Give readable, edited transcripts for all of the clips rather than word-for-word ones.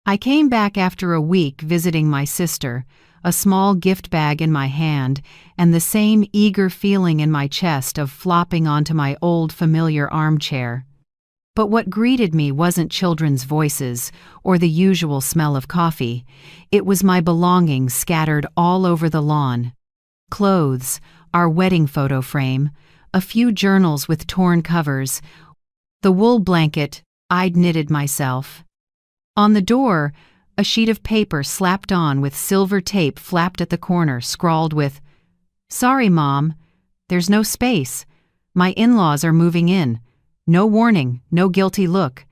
I came back after a week visiting my sister, a small gift bag in my hand, and the same eager feeling in my chest of flopping onto my old familiar armchair. But what greeted me wasn't children's voices or the usual smell of coffee. It was my belongings scattered all over the lawn. Clothes, our wedding photo frame, a few journals with torn covers, the wool blanket I'd knitted myself. On the door, a sheet of paper slapped on with silver tape flapped at the corner, scrawled with, "Sorry, Mom, there's no space. My in-laws are moving in. No warning, no guilty look."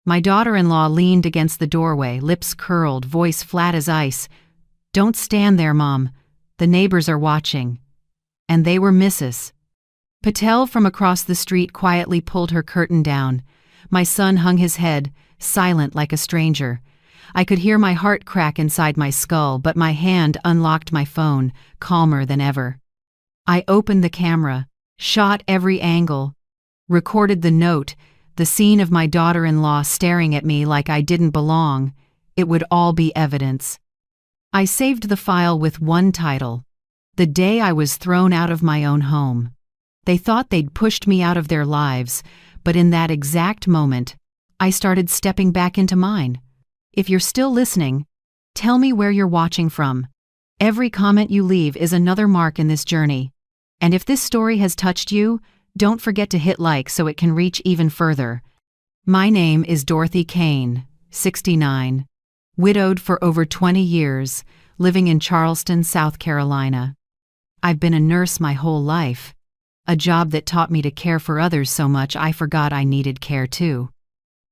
My daughter-in-law leaned against the doorway, lips curled, voice flat as ice. "Don't stand there, Mom. The neighbors are watching." And they were Mrs. Patel from across the street quietly pulled her curtain down. My son hung his head, silent like a stranger. I could hear my heart crack inside my skull, but my hand unlocked my phone, calmer than ever. I opened the camera, shot every angle, recorded the note, the scene of my daughter-in-law staring at me like I didn't belong. It would all be evidence. I saved the file with one title: "The Day I Was Thrown Out of My Own Home." They thought they'd pushed me out of their lives, but in that exact moment, I started stepping back into mine. If you're still listening, tell me where you're watching from. Every comment you leave is another mark in this journey. And if this story has touched you, don't forget to hit like so it can reach even further. My name is Dorothy Kane, 69, widowed for over 20 years, living in Charleston, South Carolina. I've been a nurse my whole life, a job that taught me to care for others so much I forgot I needed care too.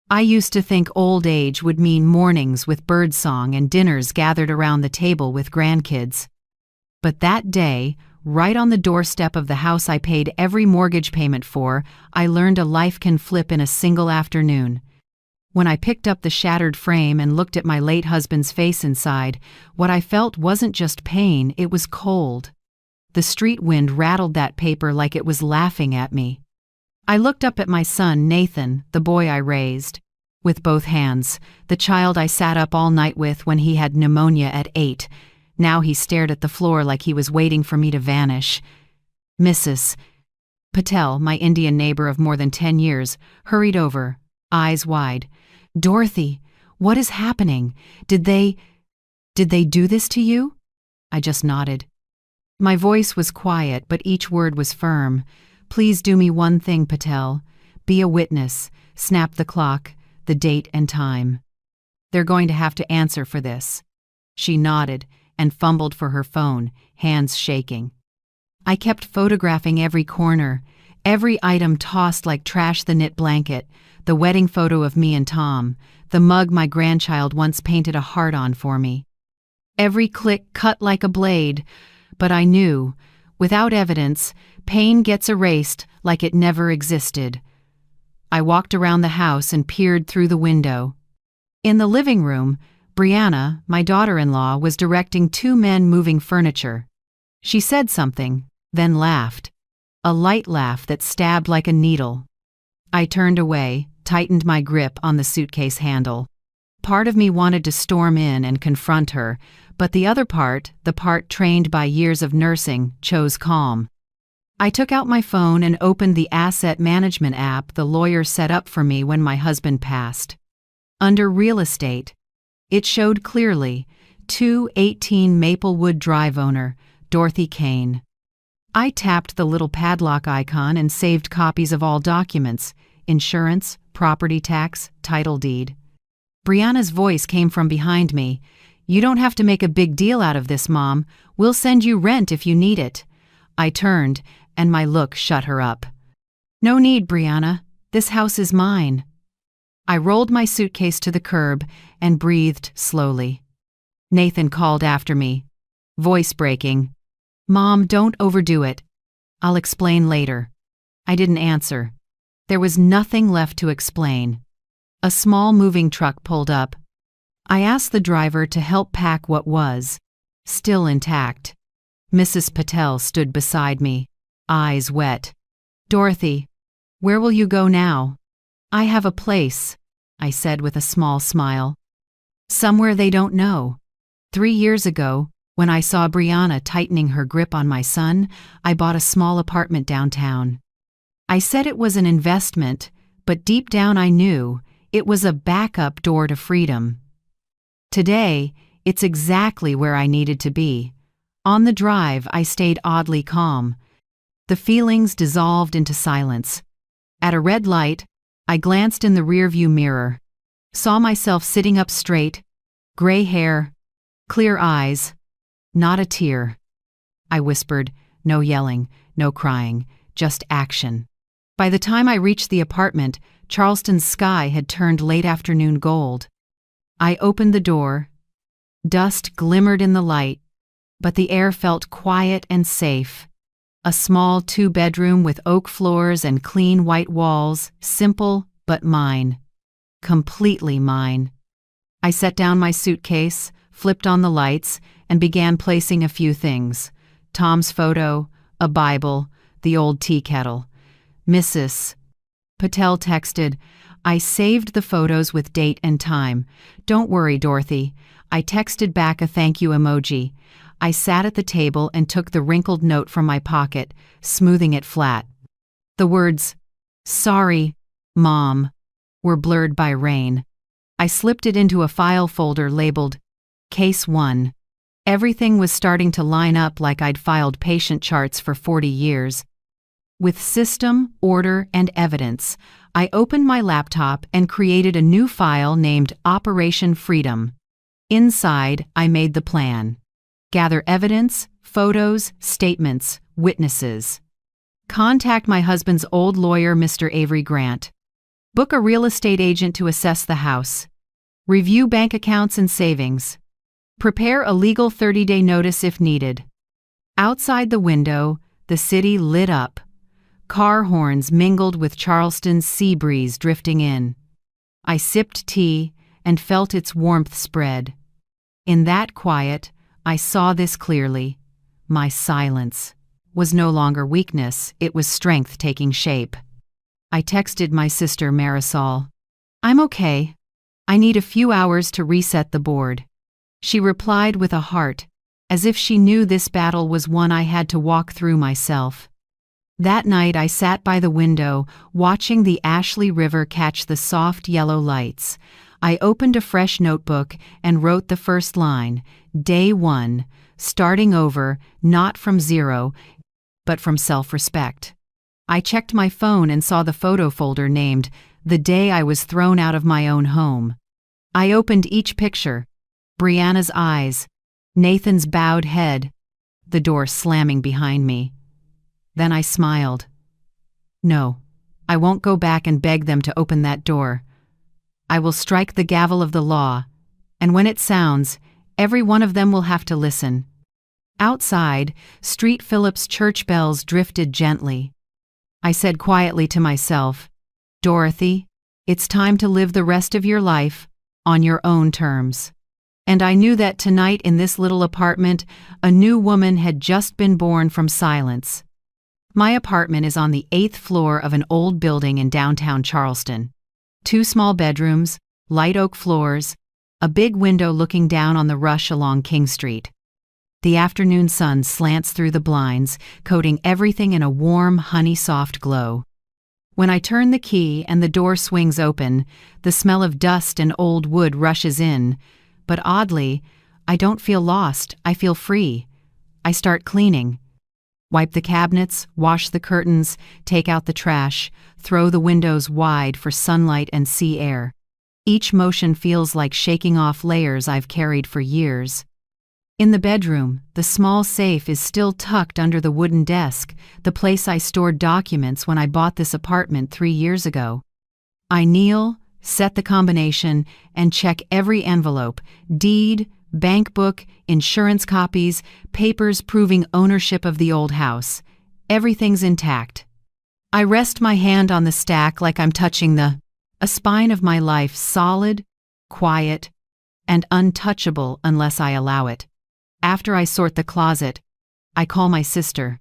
I used to think old age would mean mornings with birdsong and dinners gathered around the table with grandkids. But that day, right on the doorstep of the house I paid every mortgage payment for, I learned a life can flip in a single afternoon. When I picked up the shattered frame and looked at my late husband's face inside, what I felt wasn't just pain, it was cold. The street wind rattled that paper like it was laughing at me. I looked up at my son, Nathan, the boy I raised, with both hands, the child I sat up all night with when he had pneumonia at 8. Now he stared at the floor like he was waiting for me to vanish. Mrs. Patel, my Indian neighbor of more than 10 years, hurried over, eyes wide. "Dorothy, what is happening? Did they do this to you?" I just nodded. My voice was quiet, but each word was firm. "Please do me one thing, Patel. Be a witness. Snap the clock, the date and time. They're going to have to answer for this." She nodded and fumbled for her phone, hands shaking. I kept photographing every corner, every item tossed like trash: the knit blanket, the wedding photo of me and Tom, the mug my grandchild once painted a heart on for me. Every click cut like a blade, but I knew, without evidence, pain gets erased like it never existed. I walked around the house and peered through the window. In the living room, Brianna, my daughter-in-law, was directing two men moving furniture. She said something, then laughed. A light laugh that stabbed like a needle. I turned away, tightened my grip on the suitcase handle. Part of me wanted to storm in and confront her, but the other part, the part trained by years of nursing, chose calm. I took out my phone and opened the asset management app the lawyer set up for me when my husband passed. Under real estate, it showed clearly, 218 Maplewood Drive owner, Dorothy Kane. I tapped the little padlock icon and saved copies of all documents: insurance, property tax, title deed. Brianna's voice came from behind me. "You don't have to make a big deal out of this, Mom. We'll send you rent if you need it." I turned, and my look shut her up. "No need, Brianna. This house is mine." I rolled my suitcase to the curb and breathed slowly. Nathan called after me, voice breaking. "Mom, don't overdo it. I'll explain later." I didn't answer. There was nothing left to explain. A small moving truck pulled up. I asked the driver to help pack what was still intact. Mrs. Patel stood beside me, eyes wet. "Dorothy, where will you go now?" "I have a place," I said with a small smile. Somewhere they don't know. 3 years ago, when I saw Brianna tightening her grip on my son, I bought a small apartment downtown. I said it was an investment, but deep down I knew it was a backup door to freedom. Today, it's exactly where I needed to be. On the drive, I stayed oddly calm. The feelings dissolved into silence. At a red light, I glanced in the rearview mirror, saw myself sitting up straight, gray hair, clear eyes, not a tear. I whispered, no yelling, no crying, just action. By the time I reached the apartment, Charleston's sky had turned late afternoon gold. I opened the door. Dust glimmered in the light, but the air felt quiet and safe. A small 2-bedroom with oak floors and clean white walls, simple but mine. Completely mine. I set down my suitcase, flipped on the lights, and began placing a few things. Tom's photo, a Bible, the old tea kettle. Mrs. Patel texted, "I saved the photos with date and time. Don't worry, Dorothy." I texted back a thank you emoji. I sat at the table and took the wrinkled note from my pocket, smoothing it flat. The words, "Sorry, Mom," were blurred by rain. I slipped it into a file folder labeled Case 1. Everything was starting to line up like I'd filed patient charts for 40 years. With system, order, and evidence, I opened my laptop and created a new file named Operation Freedom. Inside, I made the plan. Gather evidence, photos, statements, witnesses. Contact my husband's old lawyer, Mr. Avery Grant. Book a real estate agent to assess the house. Review bank accounts and savings. Prepare a legal 30-day notice if needed. Outside the window, the city lit up. Car horns mingled with Charleston's sea breeze drifting in. I sipped tea and felt its warmth spread. In that quiet, I saw this clearly. My silence was no longer weakness, it was strength taking shape. I texted my sister Marisol. "I'm okay. I need a few hours to reset the board." She replied with a heart, as if she knew this battle was one I had to walk through myself. That night I sat by the window, watching the Ashley River catch the soft yellow lights. I opened a fresh notebook and wrote the first line, Day 1, starting over, not from zero, but from self-respect. I checked my phone and saw the photo folder named The Day I Was Thrown Out of My Own Home. I opened each picture. Brianna's eyes, Nathan's bowed head, the door slamming behind me. Then I smiled. No, I won't go back and beg them to open that door. I will strike the gavel of the law, and when it sounds, every one of them will have to listen. Outside, Street Phillips church bells drifted gently. I said quietly to myself, "Dorothy, it's time to live the rest of your life on your own terms." And I knew that tonight in this little apartment, a new woman had just been born from silence. My apartment is on the 8th floor of an old building in downtown Charleston. 2 small bedrooms, light oak floors, a big window looking down on the rush along King Street. The afternoon sun slants through the blinds, coating everything in a warm, honey-soft glow. When I turn the key and the door swings open, the smell of dust and old wood rushes in, but oddly, I don't feel lost, I feel free. I start cleaning. Wipe the cabinets, wash the curtains, take out the trash, throw the windows wide for sunlight and sea air. Each motion feels like shaking off layers I've carried for years. In the bedroom, the small safe is still tucked under the wooden desk, the place I stored documents when I bought this apartment 3 years ago. I kneel, set the combination, and check every envelope, deed, bank book, insurance copies, papers proving ownership of the old house. Everything's intact. I rest my hand on the stack like I'm touching a spine of my life, solid, quiet, and untouchable unless I allow it. After I sort the closet, I call my sister.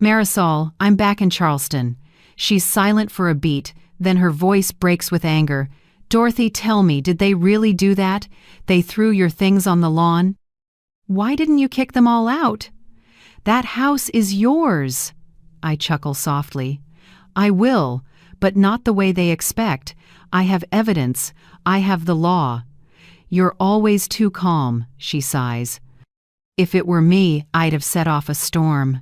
"Marisol, I'm back in Charleston." She's silent for a beat, then her voice breaks with anger. Dorothy, tell me, did they really do that? They threw your things on the lawn? Why didn't you kick them all out? That house is yours. I chuckle softly. I will, but not the way they expect. I have evidence. I have the law. You're always too calm, she sighs. If it were me, I'd have set off a storm.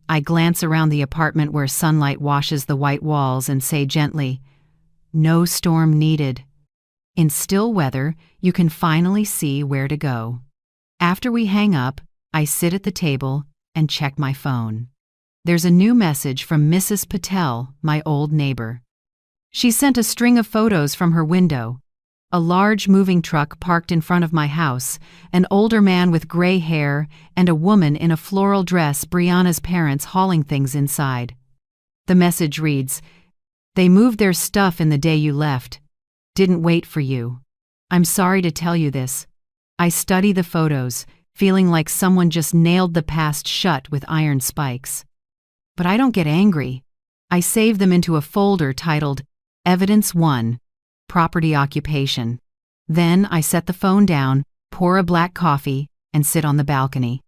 I glance around the apartment where sunlight washes the white walls and say gently, no storm needed. In still weather, you can finally see where to go. After we hang up, I sit at the table and check my phone. There's a new message from Mrs. Patel, my old neighbor. She sent a string of photos from her window. A large moving truck parked in front of my house, an older man with gray hair, and a woman in a floral dress, Brianna's parents hauling things inside. The message reads, "They moved their stuff in the day you left. Didn't wait for you. I'm sorry to tell you this." I study the photos, feeling like someone just nailed the past shut with iron spikes. But I don't get angry. I save them into a folder titled Evidence 1, Property Occupation. Then I set the phone down, pour a black coffee, and sit on the balcony.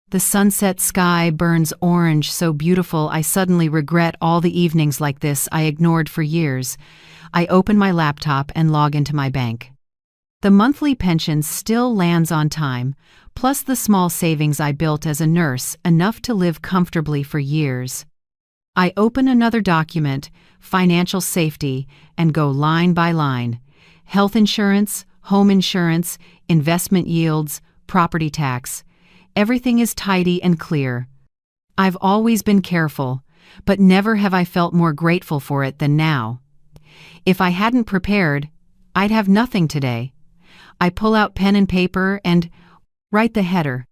The sunset sky burns orange, so beautiful I suddenly regret all the evenings like this I ignored for years. I open my laptop and log into my bank. The monthly pension still lands on time, plus the small savings I built as a nurse, enough to live comfortably for years. I open another document, financial safety, and go line by line. Health insurance, home insurance, investment yields, property tax. Everything is tidy and clear. I've always been careful, but never have I felt more grateful for it than now. If I hadn't prepared, I'd have nothing today. I pull out pen and paper and write the header,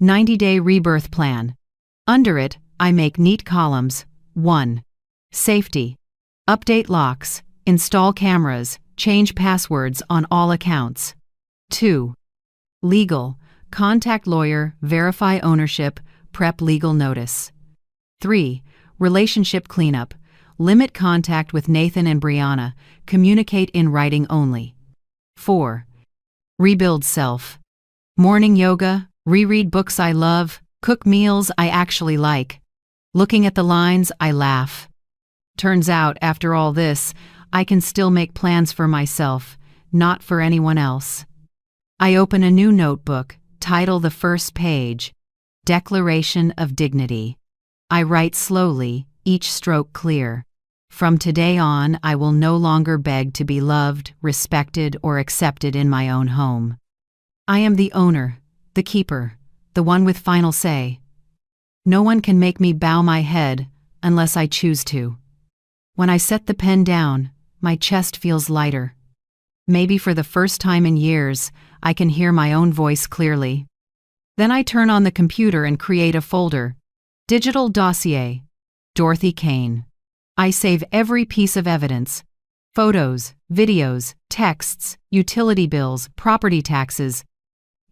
90-day rebirth plan. Under it, I make neat columns. 1. Safety. Update locks, install cameras, change passwords on all accounts. 2. Legal. Contact lawyer, verify ownership, prep legal notice. 3. Relationship cleanup. Limit contact with Nathan and Brianna, communicate in writing only. 4. Rebuild self. Morning yoga, reread books I love, cook meals I actually like. Looking at the lines, I laugh. Turns out, after all this, I can still make plans for myself, not for anyone else. I open a new notebook, title the first page, Declaration of Dignity. I write slowly, each stroke clear. From today on, I will no longer beg to be loved, respected, or accepted in my own home. I am the owner, the keeper, the one with final say. No one can make me bow my head unless I choose to. When I set the pen down, my chest feels lighter. Maybe for the first time in years, I can hear my own voice clearly. Then I turn on the computer and create a folder. Digital dossier. Dorothy Kane. I save every piece of evidence. Photos, videos, texts, utility bills, property taxes,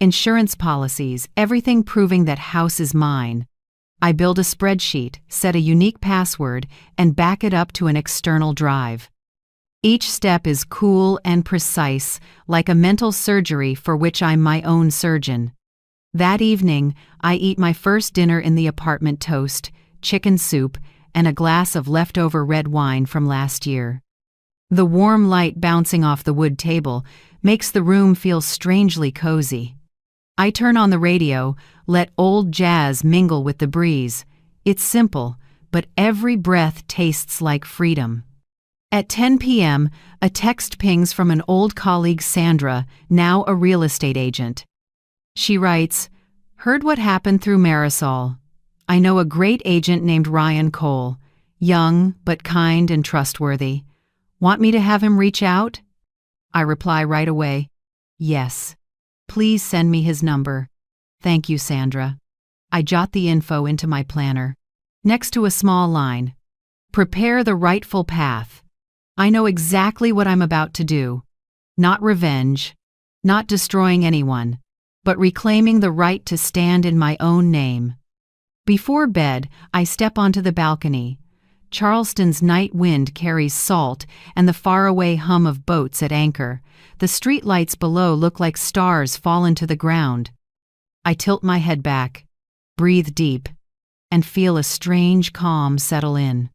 insurance policies, everything proving that house is mine. I build a spreadsheet, set a unique password, and back it up to an external drive. Each step is cool and precise, like a mental surgery for which I'm my own surgeon. That evening, I eat my first dinner in the apartment: toast, chicken soup, and a glass of leftover red wine from last year. The warm light bouncing off the wood table makes the room feel strangely cozy. I turn on the radio, let old jazz mingle with the breeze. It's simple, but every breath tastes like freedom. At 10 p.m., a text pings from an old colleague, Sandra, now a real estate agent. She writes, "Heard what happened through Marisol. I know a great agent named Ryan Cole, young but kind and trustworthy. Want me to have him reach out?" I reply right away, "Yes. Please send me his number. Thank you, Sandra." I jot the info into my planner. Next to a small line, "Prepare the rightful path." I know exactly what I'm about to do. Not revenge, not destroying anyone, but reclaiming the right to stand in my own name. Before bed, I step onto the balcony. Charleston's night wind carries salt and the faraway hum of boats at anchor. The street lights below look like stars fallen to the ground. I tilt my head back, breathe deep, and feel a strange calm settle in.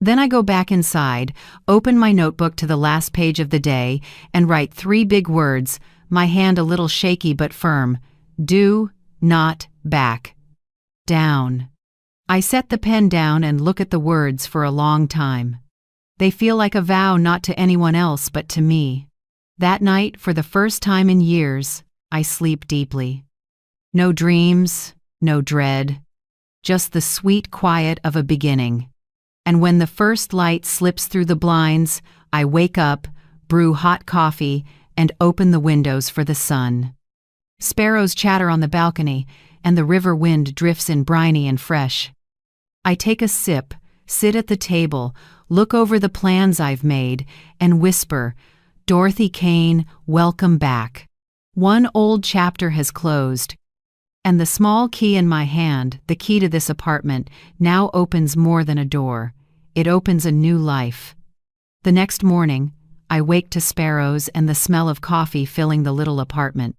Then I go back inside, open my notebook to the last page of the day, and write 3 big words, my hand a little shaky but firm: do not back down. I set the pen down and look at the words for a long time. They feel like a vow not to anyone else but to me. That night, for the first time in years, I sleep deeply. No dreams, no dread, just the sweet quiet of a beginning. And when the first light slips through the blinds, I wake up, brew hot coffee, and open the windows for the sun. Sparrows chatter on the balcony, and the river wind drifts in briny and fresh. I take a sip, sit at the table, look over the plans I've made, and whisper, "Dorothy Kane, welcome back." One old chapter has closed, and the small key in my hand, the key to this apartment, now opens more than a door. It opens a new life. The next morning, I wake to sparrows and the smell of coffee filling the little apartment.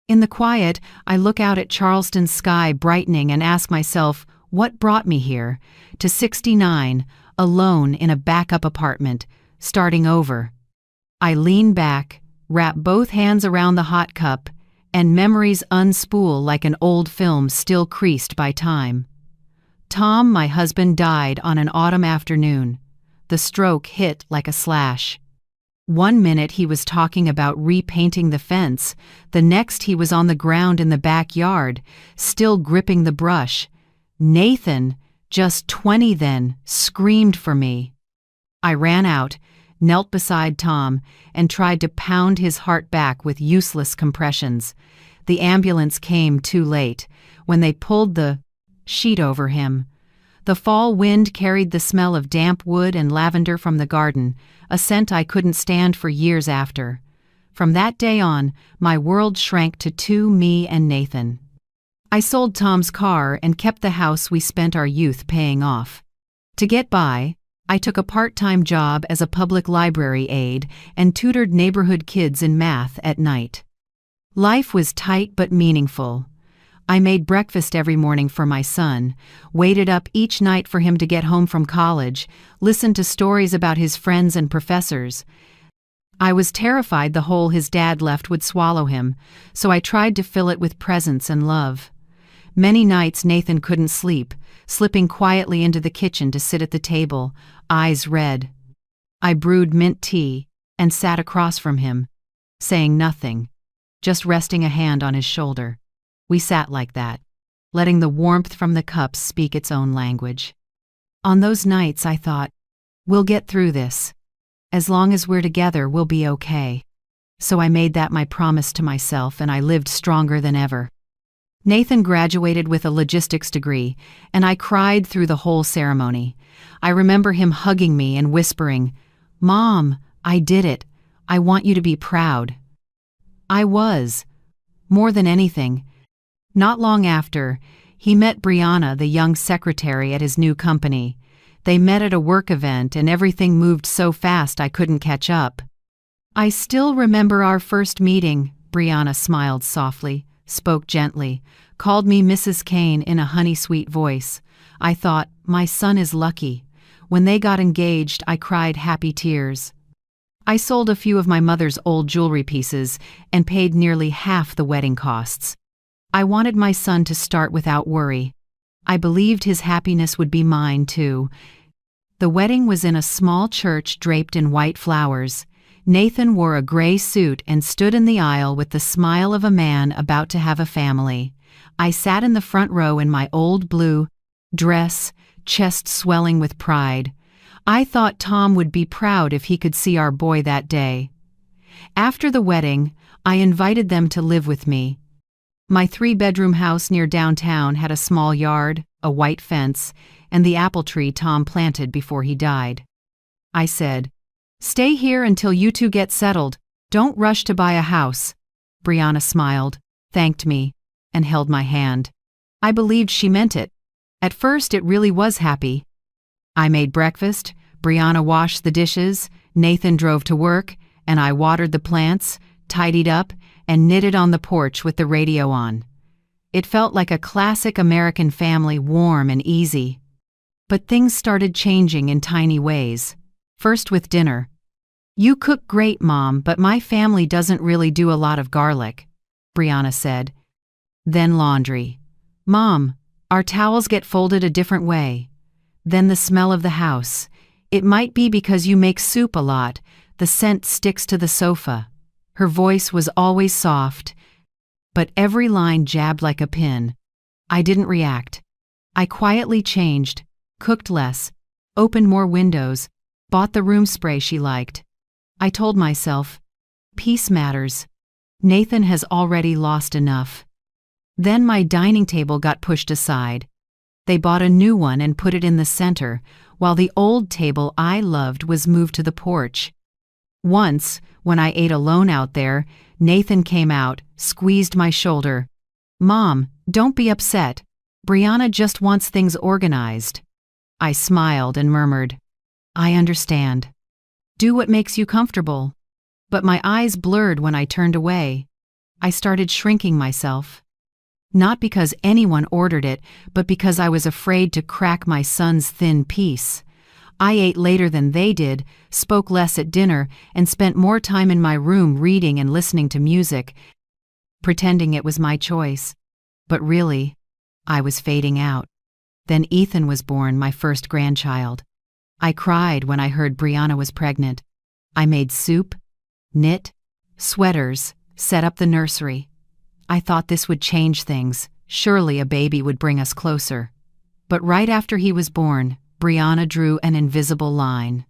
In the quiet, I look out at Charleston's sky brightening and ask myself, what brought me here, to 69, alone in a backup apartment, starting over? I lean back, wrap both hands around the hot cup, and memories unspool like an old film still creased by time. Tom, my husband, died on an autumn afternoon. The stroke hit like a slash. One minute he was talking about repainting the fence, the next he was on the ground in the backyard, still gripping the brush. Nathan, just 20 then, screamed for me. I ran out, knelt beside Tom, and tried to pound his heart back with useless compressions. The ambulance came too late, when they pulled the sheet over him. The fall wind carried the smell of damp wood and lavender from the garden, a scent I couldn't stand for years after. From that day on, my world shrank to 2, me and Nathan. I sold Tom's car and kept the house we spent our youth paying off. To get by, I took a part-time job as a public library aide and tutored neighborhood kids in math at night. Life was tight but meaningful. I made breakfast every morning for my son, waited up each night for him to get home from college, listened to stories about his friends and professors. I was terrified the hole his dad left would swallow him, so I tried to fill it with presence and love. Many nights Nathan couldn't sleep, slipping quietly into the kitchen to sit at the table, eyes red. I brewed mint tea and sat across from him, saying nothing, just resting a hand on his shoulder. We sat like that, letting the warmth from the cups speak its own language. On those nights I thought, we'll get through this. As long as we're together, we'll be okay. So I made that my promise to myself, and I lived stronger than ever. Nathan graduated with a logistics degree, and I cried through the whole ceremony. I remember him hugging me and whispering, "Mom, I did it. I want you to be proud." I was. More than anything. Not long after, he met Brianna, the young secretary at his new company. They met at a work event, and everything moved so fast I couldn't catch up. "I still remember our first meeting," Brianna smiled softly, spoke gently, called me Mrs. Kane in a honey-sweet voice. I thought, my son is lucky. When they got engaged, I cried happy tears. I sold a few of my mother's old jewelry pieces and paid nearly half the wedding costs. I wanted my son to start without worry. I believed his happiness would be mine, too. The wedding was in a small church draped in white flowers. Nathan wore a gray suit and stood in the aisle with the smile of a man about to have a family. I sat in the front row in my old blue dress, chest swelling with pride. I thought Tom would be proud if he could see our boy that day. After the wedding, I invited them to live with me. My 3-bedroom house near downtown had a small yard, a white fence, and the apple tree Tom planted before he died. I said, "Stay here until you two get settled. Don't rush to buy a house." Brianna smiled, thanked me, and held my hand. I believed she meant it. At first it really was happy. I made breakfast, Brianna washed the dishes, Nathan drove to work, and I watered the plants, tidied up, and knitted on the porch with the radio on. It felt like a classic American family, warm and easy. But things started changing in tiny ways. First with dinner. "You cook great, Mom, but my family doesn't really do a lot of garlic," Brianna said. Then laundry. "Mom, our towels get folded a different way." Then the smell of the house. "It might be because you make soup a lot, the scent sticks to the sofa." Her voice was always soft, but every line jabbed like a pin. I didn't react. I quietly changed, cooked less, opened more windows, bought the room spray she liked. I told myself, peace matters. Nathan has already lost enough. Then my dining table got pushed aside. They bought a new one and put it in the center, while the old table I loved was moved to the porch. Once, when I ate alone out there, Nathan came out, squeezed my shoulder. "Mom, don't be upset. Brianna just wants things organized." I smiled and murmured, "I understand. Do what makes you comfortable." But my eyes blurred when I turned away. I started shrinking myself. Not because anyone ordered it, but because I was afraid to crack my son's thin peace. I ate later than they did, spoke less at dinner, and spent more time in my room reading and listening to music, pretending it was my choice. But really, I was fading out. Then Ethan was born, my first grandchild. I cried when I heard Brianna was pregnant. I made soup, knit, sweaters, set up the nursery. I thought this would change things. Surely a baby would bring us closer. But right after he was born, Brianna drew an invisible line.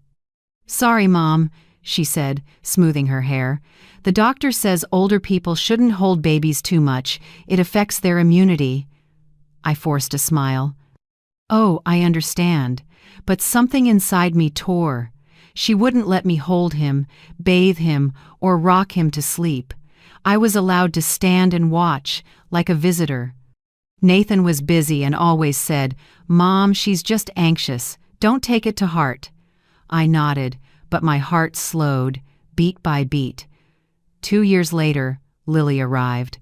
"Sorry, Mom," she said, smoothing her hair. "The doctor says older people shouldn't hold babies too much. It affects their immunity." I forced a smile. "Oh, I understand." But something inside me tore. She wouldn't let me hold him, bathe him, or rock him to sleep. I was allowed to stand and watch, like a visitor. Nathan was busy and always said, "Mom, she's just anxious. Don't take it to heart." I nodded, but my heart slowed, beat by beat. 2 years later, Lily arrived.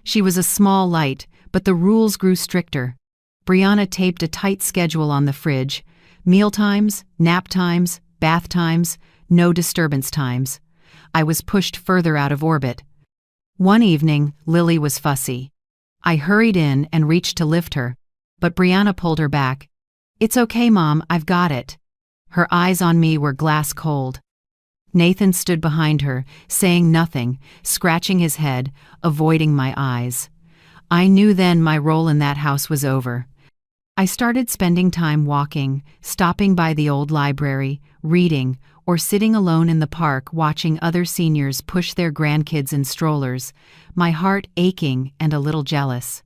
She was a small light, but the rules grew stricter. Brianna taped a tight schedule on the fridge. Meal times, nap times, bath times, no disturbance times. I was pushed further out of orbit. One evening, Lily was fussy. I hurried in and reached to lift her, but Brianna pulled her back. "It's okay, Mom, I've got it." Her eyes on me were glass cold. Nathan stood behind her, saying nothing, scratching his head, avoiding my eyes. I knew then my role in that house was over. I started spending time walking, stopping by the old library, reading, or sitting alone in the park watching other seniors push their grandkids in strollers, my heart aching and a little jealous.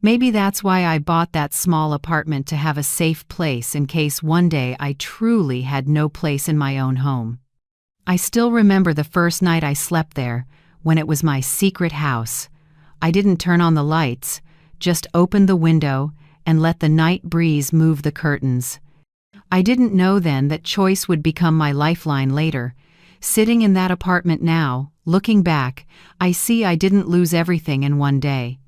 Maybe that's why I bought that small apartment, to have a safe place in case one day I truly had no place in my own home. I still remember the first night I slept there, when it was my secret house. I didn't turn on the lights, just opened the window and let the night breeze move the curtains. I didn't know then that choice would become my lifeline later. Sitting in that apartment now, looking back, I see I didn't lose everything in one day.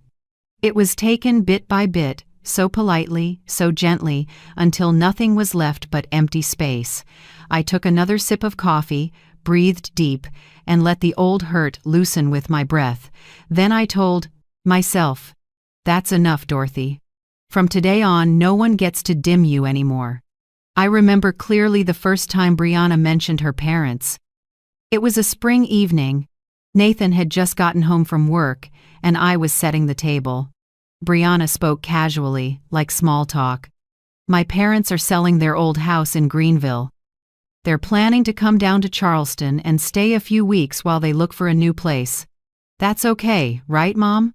It was taken bit by bit, so politely, so gently, until nothing was left but empty space. I took another sip of coffee, breathed deep, and let the old hurt loosen with my breath. Then I told myself, "That's enough, Dorothy. From today on, no one gets to dim you anymore." I remember clearly the first time Brianna mentioned her parents. It was a spring evening. Nathan had just gotten home from work, and I was setting the table. Brianna spoke casually, like small talk. "My parents are selling their old house in Greenville. They're planning to come down to Charleston and stay a few weeks while they look for a new place. That's okay, right, Mom?"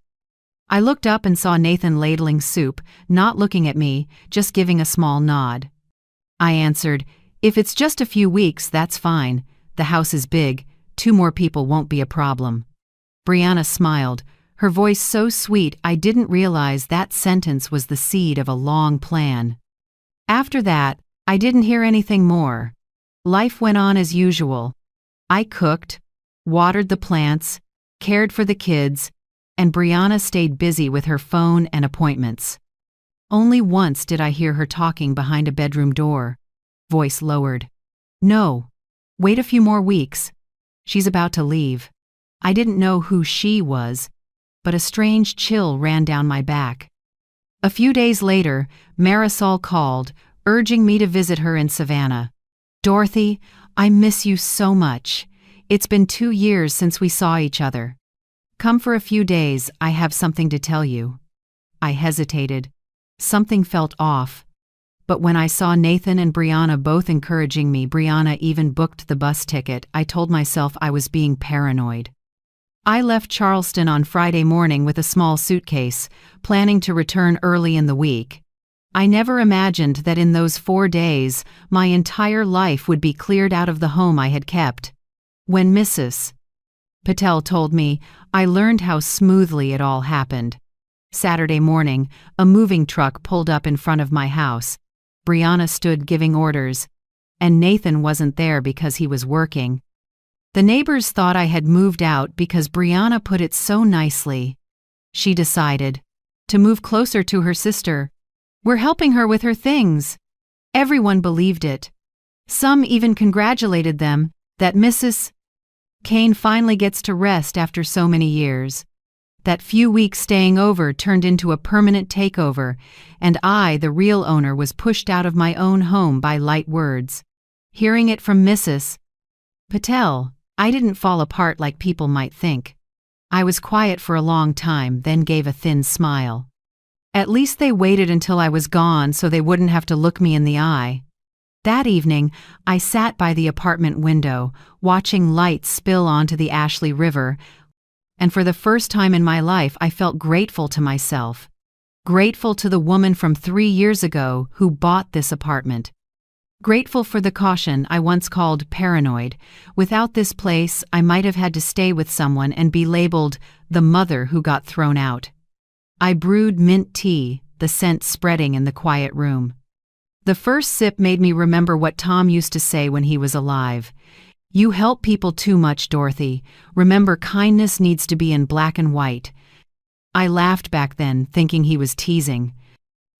I looked up and saw Nathan ladling soup, not looking at me, just giving a small nod. I answered, "If it's just a few weeks, that's fine. The house is big. 2 more people won't be a problem." Brianna smiled, her voice so sweet I didn't realize that sentence was the seed of a long plan. After that, I didn't hear anything more. Life went on as usual. I cooked, watered the plants, cared for the kids, and Brianna stayed busy with her phone and appointments. Only once did I hear her talking behind a bedroom door. Voice lowered. No. Wait a few more weeks. She's about to leave. I didn't know who she was, but a strange chill ran down my back. A few days later, Marisol called, urging me to visit her in Savannah. Dorothy, I miss you so much. It's been 2 years since we saw each other. Come for a few days, I have something to tell you. I hesitated. Something felt off. But when I saw Nathan and Brianna both encouraging me, Brianna even booked the bus ticket, I told myself I was being paranoid. I left Charleston on Friday morning with a small suitcase, planning to return early in the week. I never imagined that in those 4 days, my entire life would be cleared out of the home I had kept. When Mrs. Patel told me, I learned how smoothly it all happened. Saturday morning, a moving truck pulled up in front of my house. Brianna stood giving orders, and Nathan wasn't there because he was working. The neighbors thought I had moved out because Brianna put it so nicely. She decided to move closer to her sister. We're helping her with her things. Everyone believed it. Some even congratulated them that Mrs. Kane finally gets to rest after so many years. That few weeks staying over turned into a permanent takeover, and I, the real owner, was pushed out of my own home by light words. Hearing it from Mrs. Patel, I didn't fall apart like people might think. I was quiet for a long time, then gave a thin smile. At least they waited until I was gone so they wouldn't have to look me in the eye. That evening, I sat by the apartment window, watching lights spill onto the Ashley River, and for the first time in my life I felt grateful to myself. Grateful to the woman from 3 years ago who bought this apartment. Grateful for the caution I once called paranoid. Without this place, I might have had to stay with someone and be labeled the mother who got thrown out. I brewed mint tea, the scent spreading in the quiet room. The first sip made me remember what Tom used to say when he was alive. You help people too much, Dorothy. Remember, kindness needs to be in black and white. I laughed back then, thinking he was teasing.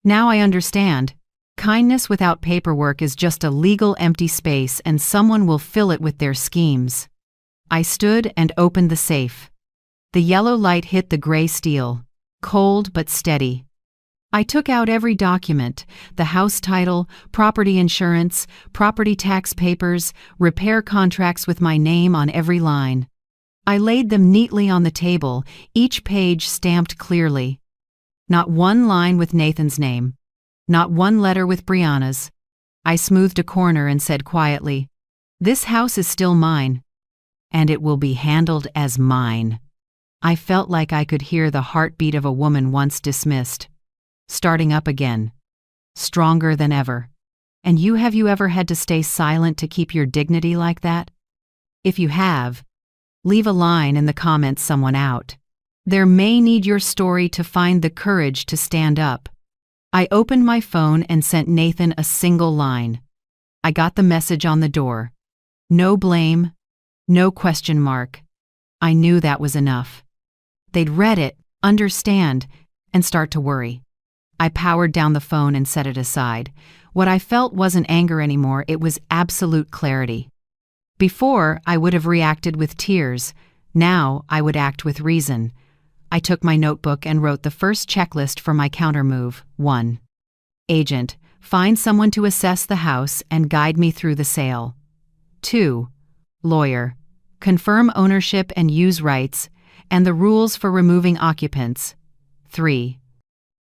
Now I understand. Kindness without paperwork is just a legal empty space, and someone will fill it with their schemes. I stood and opened the safe. The yellow light hit the gray steel, cold but steady. I took out every document: the house title, property insurance, property tax papers, repair contracts with my name on every line. I laid them neatly on the table, each page stamped clearly. Not one line with Nathan's name. Not one letter with Brianna's. I smoothed a corner and said quietly, "This house is still mine, and it will be handled as mine." I felt like I could hear the heartbeat of a woman once dismissed, starting up again, stronger than ever. And have you ever had to stay silent to keep your dignity like that? If you have, leave a line in the comments someone out. There may need your story to find the courage to stand up. I opened my phone and sent Nathan a single line. I got the message on the door. No blame, no question mark. I knew that was enough. They'd read it, understand, and start to worry. I powered down the phone and set it aside. What I felt wasn't anger anymore, it was absolute clarity. Before, I would have reacted with tears. Now, I would act with reason. I took my notebook and wrote the first checklist for my countermove. 1. Agent, find someone to assess the house and guide me through the sale. 2. Lawyer, confirm ownership and use rights, and the rules for removing occupants. 3.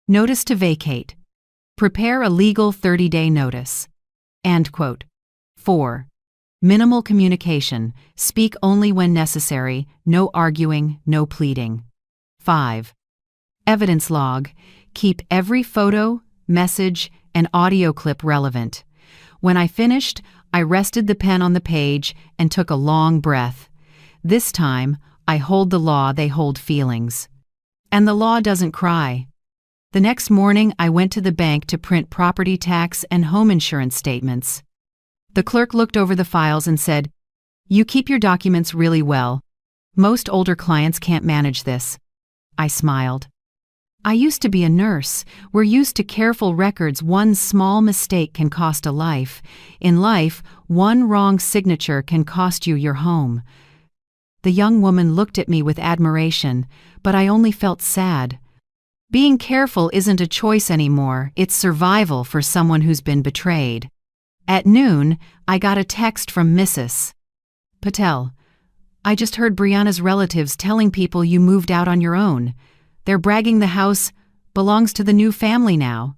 Notice to vacate. Prepare a legal 30-day notice. End quote. 4. Minimal communication. Speak only when necessary. No arguing, no pleading. 5. Evidence log. Keep every photo, message, and audio clip relevant. When I finished, I rested the pen on the page and took a long breath. This time, I hold the law, they hold feelings. And the law doesn't cry. The next morning, I went to the bank to print property tax and home insurance statements. The clerk looked over the files and said, "You keep your documents really well. Most older clients can't manage this." I smiled. I used to be a nurse. We're used to careful records. One small mistake can cost a life. In life, one wrong signature can cost you your home. The young woman looked at me with admiration, but I only felt sad. Being careful isn't a choice anymore, it's survival for someone who's been betrayed. At noon, I got a text from Mrs. Patel. "I just heard Brianna's relatives telling people you moved out on your own. They're bragging the house belongs to the new family now."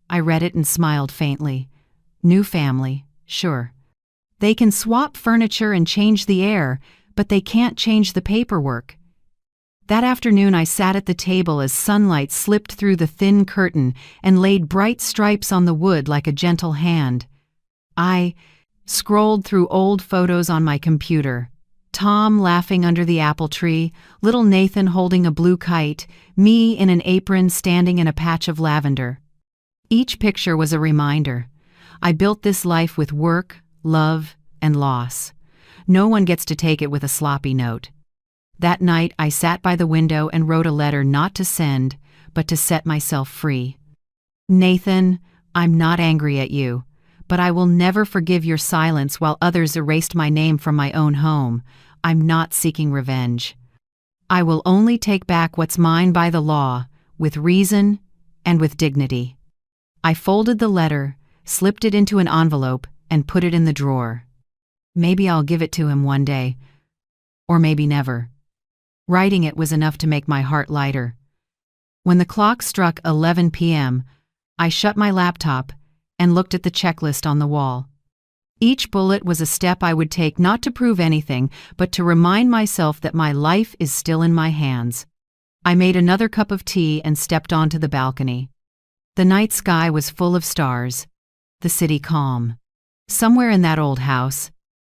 I read it and smiled faintly. New family, sure. They can swap furniture and change the air, but they can't change the paperwork. That afternoon I sat at the table as sunlight slipped through the thin curtain and laid bright stripes on the wood like a gentle hand. I scrolled through old photos on my computer. Tom laughing under the apple tree, little Nathan holding a blue kite, me in an apron standing in a patch of lavender. Each picture was a reminder. I built this life with work, love, and loss. No one gets to take it with a sloppy note. That night I sat by the window and wrote a letter not to send, but to set myself free. "Nathan, I'm not angry at you, but I will never forgive your silence while others erased my name from my own home. I'm not seeking revenge. I will only take back what's mine by the law, with reason and with dignity." I folded the letter, slipped it into an envelope, and put it in the drawer. Maybe I'll give it to him one day, or maybe never. Writing it was enough to make my heart lighter. When the clock struck 11 p.m., I shut my laptop and looked at the checklist on the wall. Each bullet was a step I would take not to prove anything, but to remind myself that my life is still in my hands. I made another cup of tea and stepped onto the balcony. The night sky was full of stars, the city calm. Somewhere in that old house,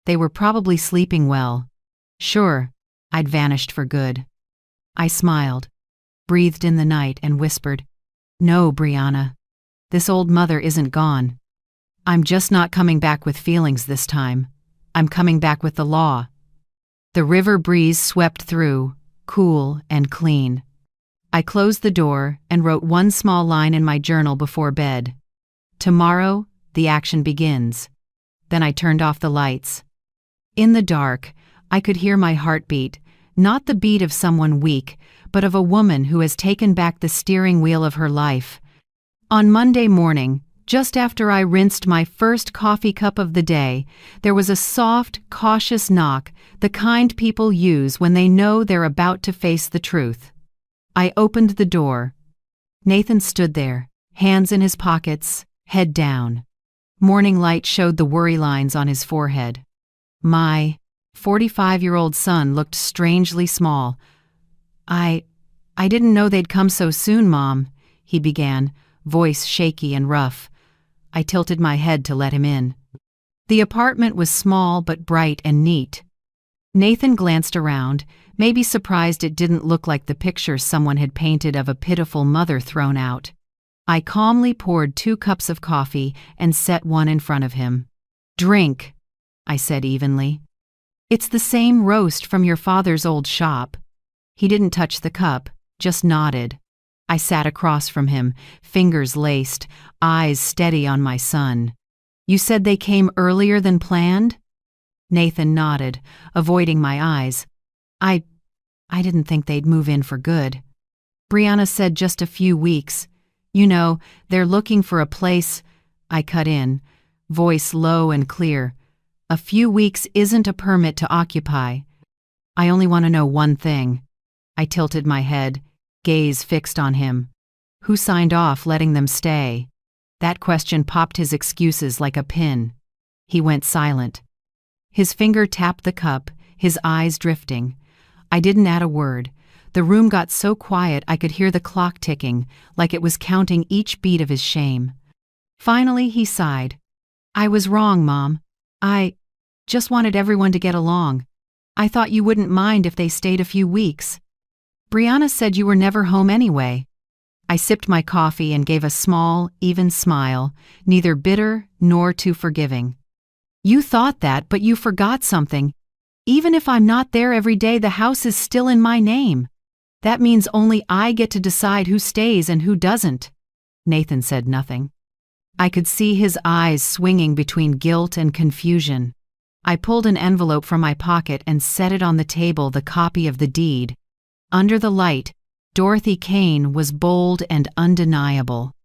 they were probably sleeping well. Sure, I'd vanished for good. I smiled, breathed in the night, and whispered, "No, Brianna. This old mother isn't gone. I'm just not coming back with feelings this time. I'm coming back with the law." The river breeze swept through, cool and clean. I closed the door and wrote one small line in my journal before bed. "Tomorrow, the action begins." Then I turned off the lights. In the dark, I could hear my heartbeat, not the beat of someone weak, but of a woman who has taken back the steering wheel of her life. On Monday morning, just after I rinsed my first coffee cup of the day, there was a soft, cautious knock, the kind people use when they know they're about to face the truth. I opened the door. Nathan stood there, hands in his pockets, head down. Morning light showed the worry lines on his forehead. My 45-year-old son looked strangely small. I didn't know they'd come so soon, Mom," he began, voice shaky and rough. I tilted my head to let him in. The apartment was small but bright and neat. Nathan glanced around, maybe surprised it didn't look like the picture someone had painted of a pitiful mother thrown out. I calmly poured 2 cups of coffee and set one in front of him. "Drink," I said evenly. "It's the same roast from your father's old shop." He didn't touch the cup, just nodded. I sat across from him, fingers laced, eyes steady on my son. "You said they came earlier than planned?" Nathan nodded, avoiding my eyes. I didn't think they'd move in for good. Brianna said just a few weeks. You know, they're looking for a place. I cut in, voice low and clear. "A few weeks isn't a permit to occupy. I only want to know one thing." I tilted my head, gaze fixed on him. "Who signed off letting them stay?" That question popped his excuses like a pin. He went silent. His finger tapped the cup, his eyes drifting. I didn't add a word. The room got so quiet I could hear the clock ticking, like it was counting each beat of his shame. Finally, he sighed. "I was wrong, Mom. I just wanted everyone to get along. I thought you wouldn't mind if they stayed a few weeks. Brianna said you were never home anyway." I I sipped my coffee and gave a small, even smile, neither bitter nor too forgiving. You thought that, but you forgot something. Even if I'm not there every day, the house is still in my name. That means only I get to decide who stays and who doesn't. Nathan said nothing. I could see his eyes swinging between guilt and confusion. I pulled an envelope from my pocket and set it on the table, the copy of the deed. Under the light, Dorothy Kane was bold and undeniable.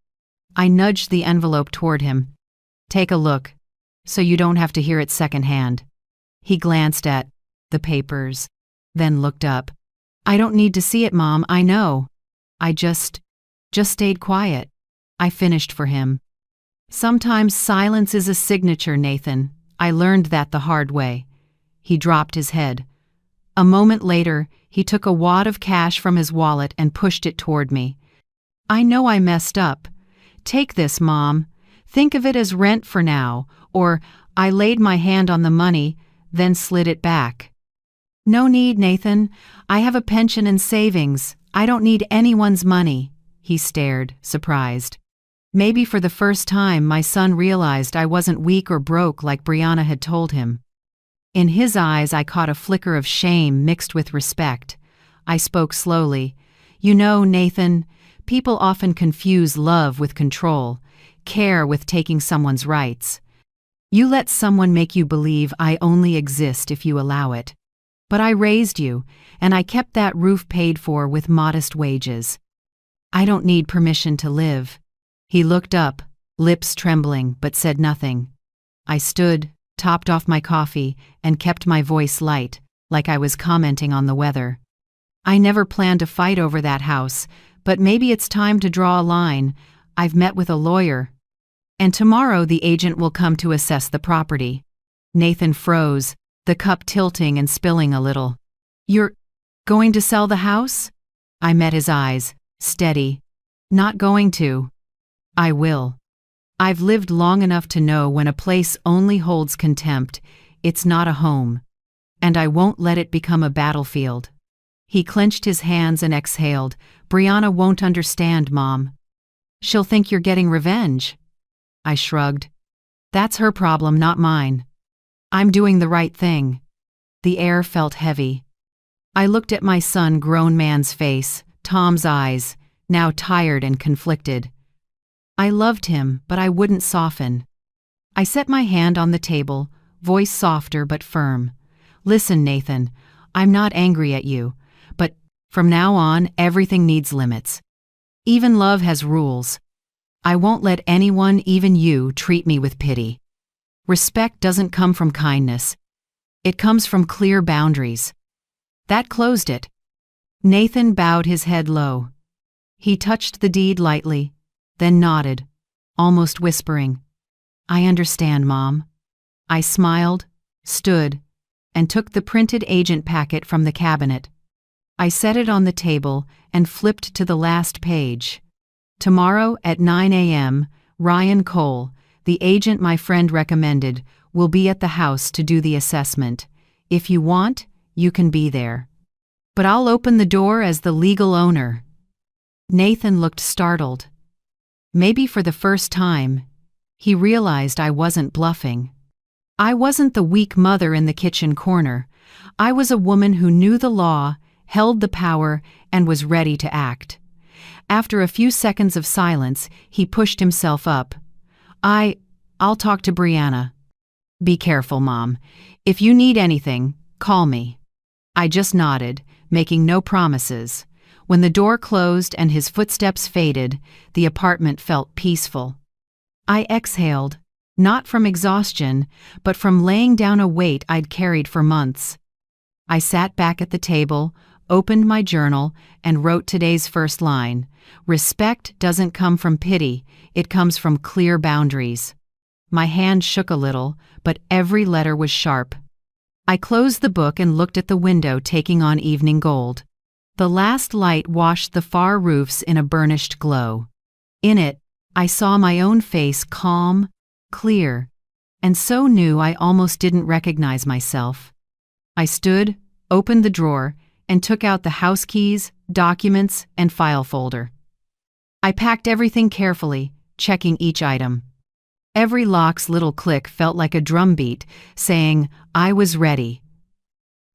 I nudged the envelope toward him. Take a look, so you don't have to hear it secondhand. He glanced at the papers, then looked up. I don't need to see it, Mom, I know. I just stayed quiet. I finished for him. Sometimes silence is a signature, Nathan. I learned that the hard way. He dropped his head. A moment later, he took a wad of cash from his wallet and pushed it toward me. I know I messed up. Take this, Mom. Think of it as rent for now, or I laid my hand on the money, then slid it back. No need, Nathan. I have a pension and savings. I don't need anyone's money. He stared, surprised. Maybe for the first time my son realized I wasn't weak or broke like Brianna had told him. In his eyes I caught a flicker of shame mixed with respect. I spoke slowly. You know, Nathan, people often confuse love with control, care with taking someone's rights. You let someone make you believe I only exist if you allow it. But I raised you, and I kept that roof paid for with modest wages. I don't need permission to live. He looked up, lips trembling, but said nothing. I stood, topped off my coffee, and kept my voice light, like I was commenting on the weather. I never planned to fight over that house, but maybe it's time to draw a line. I've met with a lawyer. And tomorrow the agent will come to assess the property. Nathan froze, the cup tilting and spilling a little. You're going to sell the house? I met his eyes, steady. Not going to. I will. I've lived long enough to know when a place only holds contempt, it's not a home. And I won't let it become a battlefield. He clenched his hands and exhaled. Brianna won't understand, Mom. She'll think you're getting revenge. I shrugged. That's her problem, not mine. I'm doing the right thing. The air felt heavy. I looked at my son, grown man's face, Tom's eyes, now tired and conflicted. I loved him, but I wouldn't soften. I set my hand on the table, voice softer but firm. Listen, Nathan, I'm not angry at you, but from now on, everything needs limits. Even love has rules. I won't let anyone, even you, treat me with pity. Respect doesn't come from kindness. It comes from clear boundaries. That closed it. Nathan bowed his head low. He touched the deed lightly, then nodded, almost whispering, I understand, Mom. I smiled, stood, and took the printed agent packet from the cabinet. I set it on the table and flipped to the last page. Tomorrow at 9 a.m., Ryan Cole, the agent my friend recommended, will be at the house to do the assessment. If you want, you can be there. But I'll open the door as the legal owner. Nathan looked startled. Maybe for the first time, he realized I wasn't bluffing. I wasn't the weak mother in the kitchen corner. I was a woman who knew the law, held the power, and was ready to act. After a few seconds of silence, he pushed himself up. I'll talk to Brianna. Be careful, Mom. If you need anything, call me. I just nodded, making no promises. When the door closed and his footsteps faded, the apartment felt peaceful. I exhaled, not from exhaustion, but from laying down a weight I'd carried for months. I sat back at the table, opened my journal, and wrote today's first line. Respect doesn't come from pity, it comes from clear boundaries. My hand shook a little, but every letter was sharp. I closed the book and looked at the window, taking on evening gold. The last light washed the far roofs in a burnished glow. In it, I saw my own face, calm, clear, and so new I almost didn't recognize myself. I stood, opened the drawer, and took out the house keys, documents, and file folder. I packed everything carefully, checking each item. Every lock's little click felt like a drumbeat, saying, I was ready.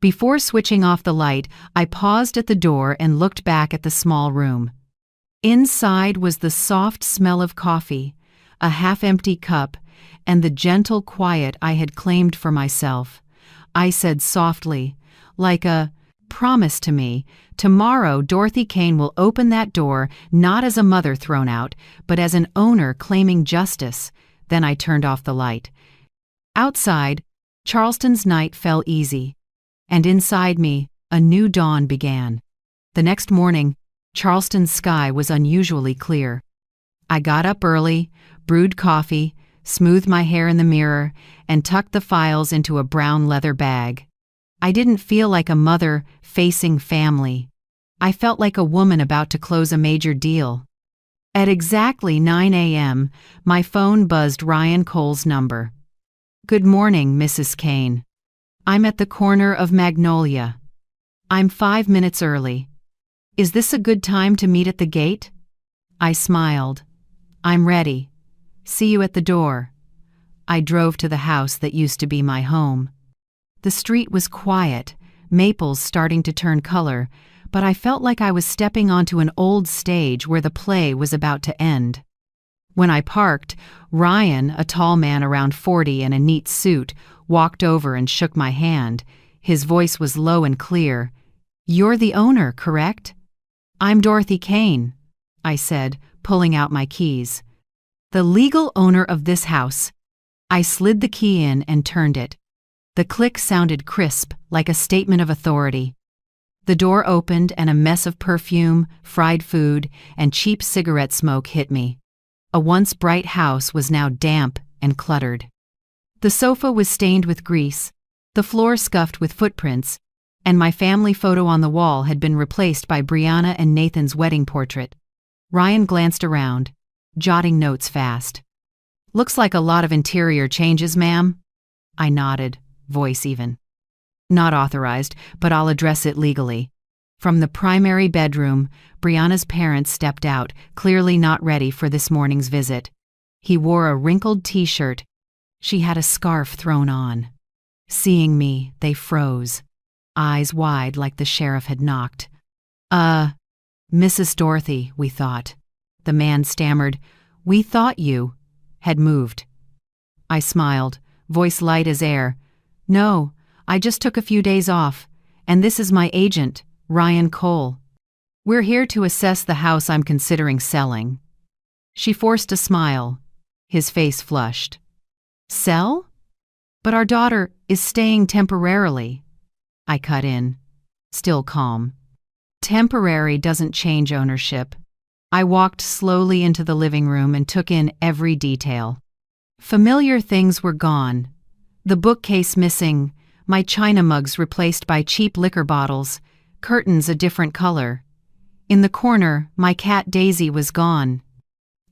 Before switching off the light, I paused at the door and looked back at the small room. Inside was the soft smell of coffee, a half-empty cup, and the gentle quiet I had claimed for myself. I said softly, like a promise to me, tomorrow Dorothy Kane will open that door not as a mother thrown out, but as an owner claiming justice. Then I turned off the light. Outside, Charleston's night fell easy, and inside me, a new dawn began. The next morning, Charleston's sky was unusually clear. I got up early, brewed coffee, smoothed my hair in the mirror, and tucked the files into a brown leather bag. I didn't feel like a mother facing family. I felt like a woman about to close a major deal. At exactly 9 a.m., my phone buzzed Ryan Cole's number. Good morning, Mrs. Kane. I'm at the corner of Magnolia. I'm 5 minutes early. Is this a good time to meet at the gate? I smiled. I'm ready. See you at the door. I drove to the house that used to be my home. The street was quiet, maples starting to turn color, but I felt like I was stepping onto an old stage where the play was about to end. When I parked, Ryan, a tall man around 40 in a neat suit, walked over and shook my hand. His voice was low and clear. You're the owner, correct? I'm Dorothy Kane, I said, pulling out my keys. The legal owner of this house. I slid the key in and turned it. The click sounded crisp, like a statement of authority. The door opened and a mess of perfume, fried food, and cheap cigarette smoke hit me. A once bright house was now damp and cluttered. The sofa was stained with grease, the floor scuffed with footprints, and my family photo on the wall had been replaced by Brianna and Nathan's wedding portrait. Ryan glanced around, jotting notes fast. Looks like a lot of interior changes, ma'am. I nodded, voice even. Not authorized, but I'll address it legally. From the primary bedroom, Brianna's parents stepped out, clearly not ready for this morning's visit. He wore a wrinkled t-shirt. She had a scarf thrown on. Seeing me, they froze, eyes wide like the sheriff had knocked. Mrs. Dorothy, we thought. The man stammered. We thought you had moved. I smiled, voice light as air. No, I just took a few days off, and this is my agent, Ryan Cole. We're here to assess the house I'm considering selling. She forced a smile. His face flushed. Sell? But our daughter is staying temporarily. I cut in, still calm. Temporary doesn't change ownership. I walked slowly into the living room and took in every detail. Familiar things were gone. The bookcase missing, my china mugs replaced by cheap liquor bottles, curtains a different color. In the corner, my cat Daisy was gone.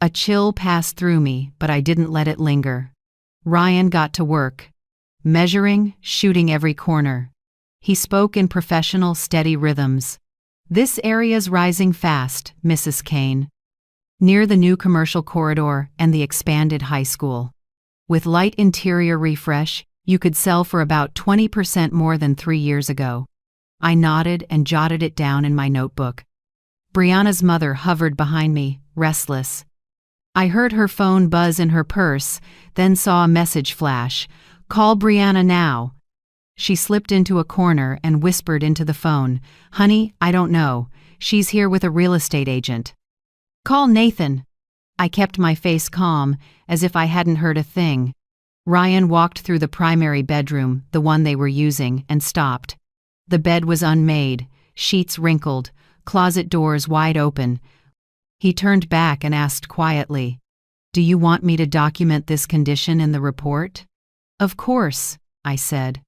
A chill passed through me, but I didn't let it linger. Ryan got to work, measuring, shooting every corner. He spoke in professional, steady rhythms. This area's rising fast, Mrs. Kane. Near the new commercial corridor and the expanded high school. With light interior refresh, you could sell for about 20% more than 3 years ago. I nodded and jotted it down in my notebook. Brianna's mother hovered behind me, restless. I heard her phone buzz in her purse, then saw a message flash. Call Brianna now. She slipped into a corner and whispered into the phone. Honey, I don't know. She's here with a real estate agent. Call Nathan. I kept my face calm, as if I hadn't heard a thing. Ryan walked through the primary bedroom, the one they were using, and stopped. The bed was unmade, sheets wrinkled, closet doors wide open. He turned back and asked quietly, Do you want me to document this condition in the report? Of course, I said.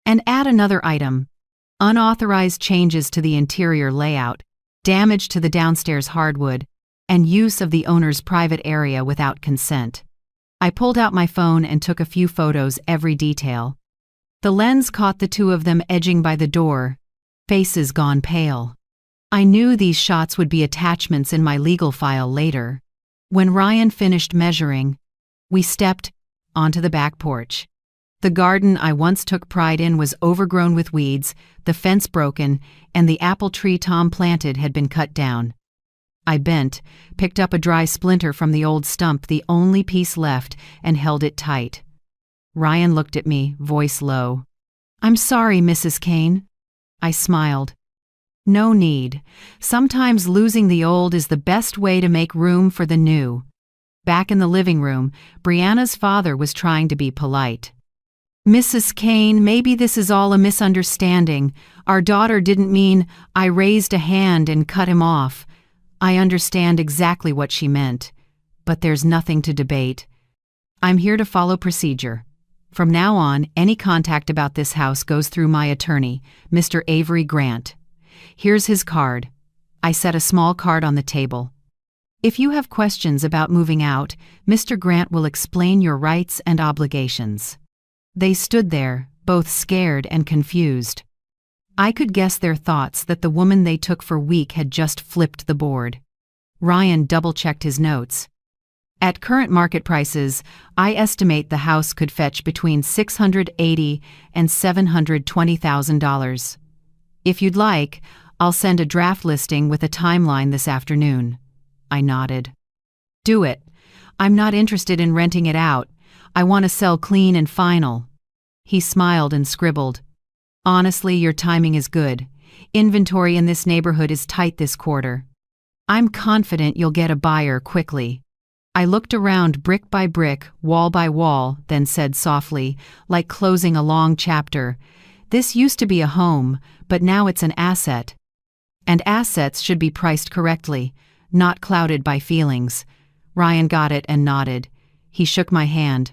And add another item. Unauthorized changes to the interior layout, damage to the downstairs hardwood, and use of the owner's private area without consent. I pulled out my phone and took a few photos, every detail. The lens caught the two of them edging by the door, faces gone pale. I knew these shots would be attachments in my legal file later. When Ryan finished measuring, we stepped onto the back porch. The garden I once took pride in was overgrown with weeds, the fence broken, and the apple tree Tom planted had been cut down. I bent, picked up a dry splinter from the old stump, the only piece left, and held it tight. Ryan looked at me, voice low. "I'm sorry, Mrs. Kane." I smiled. "No need. Sometimes losing the old is the best way to make room for the new." Back in the living room, Brianna's father was trying to be polite. "Mrs. Kane, maybe this is all a misunderstanding. Our daughter didn't mean I raised a hand and cut him off. I understand exactly what she meant, but there's nothing to debate. I'm here to follow procedure. From now on, any contact about this house goes through my attorney, Mr. Avery Grant. Here's his card." I set a small card on the table. "If you have questions about moving out, Mr. Grant will explain your rights and obligations." They stood there, both scared and confused. I could guess their thoughts that the woman they took for weak had just flipped the board. Ryan double-checked his notes. "At current market prices, I estimate the house could fetch between $680,000 and $720,000. If you'd like, I'll send a draft listing with a timeline this afternoon." I nodded. "Do it. I'm not interested in renting it out. I want to sell clean and final." He smiled and scribbled. "Honestly, your timing is good. Inventory in this neighborhood is tight this quarter. I'm confident you'll get a buyer quickly." I looked around brick by brick, wall by wall, then said softly, like closing a long chapter, "This used to be a home, but now it's an asset. And assets should be priced correctly, not clouded by feelings." Ryan got it and nodded. He shook my hand.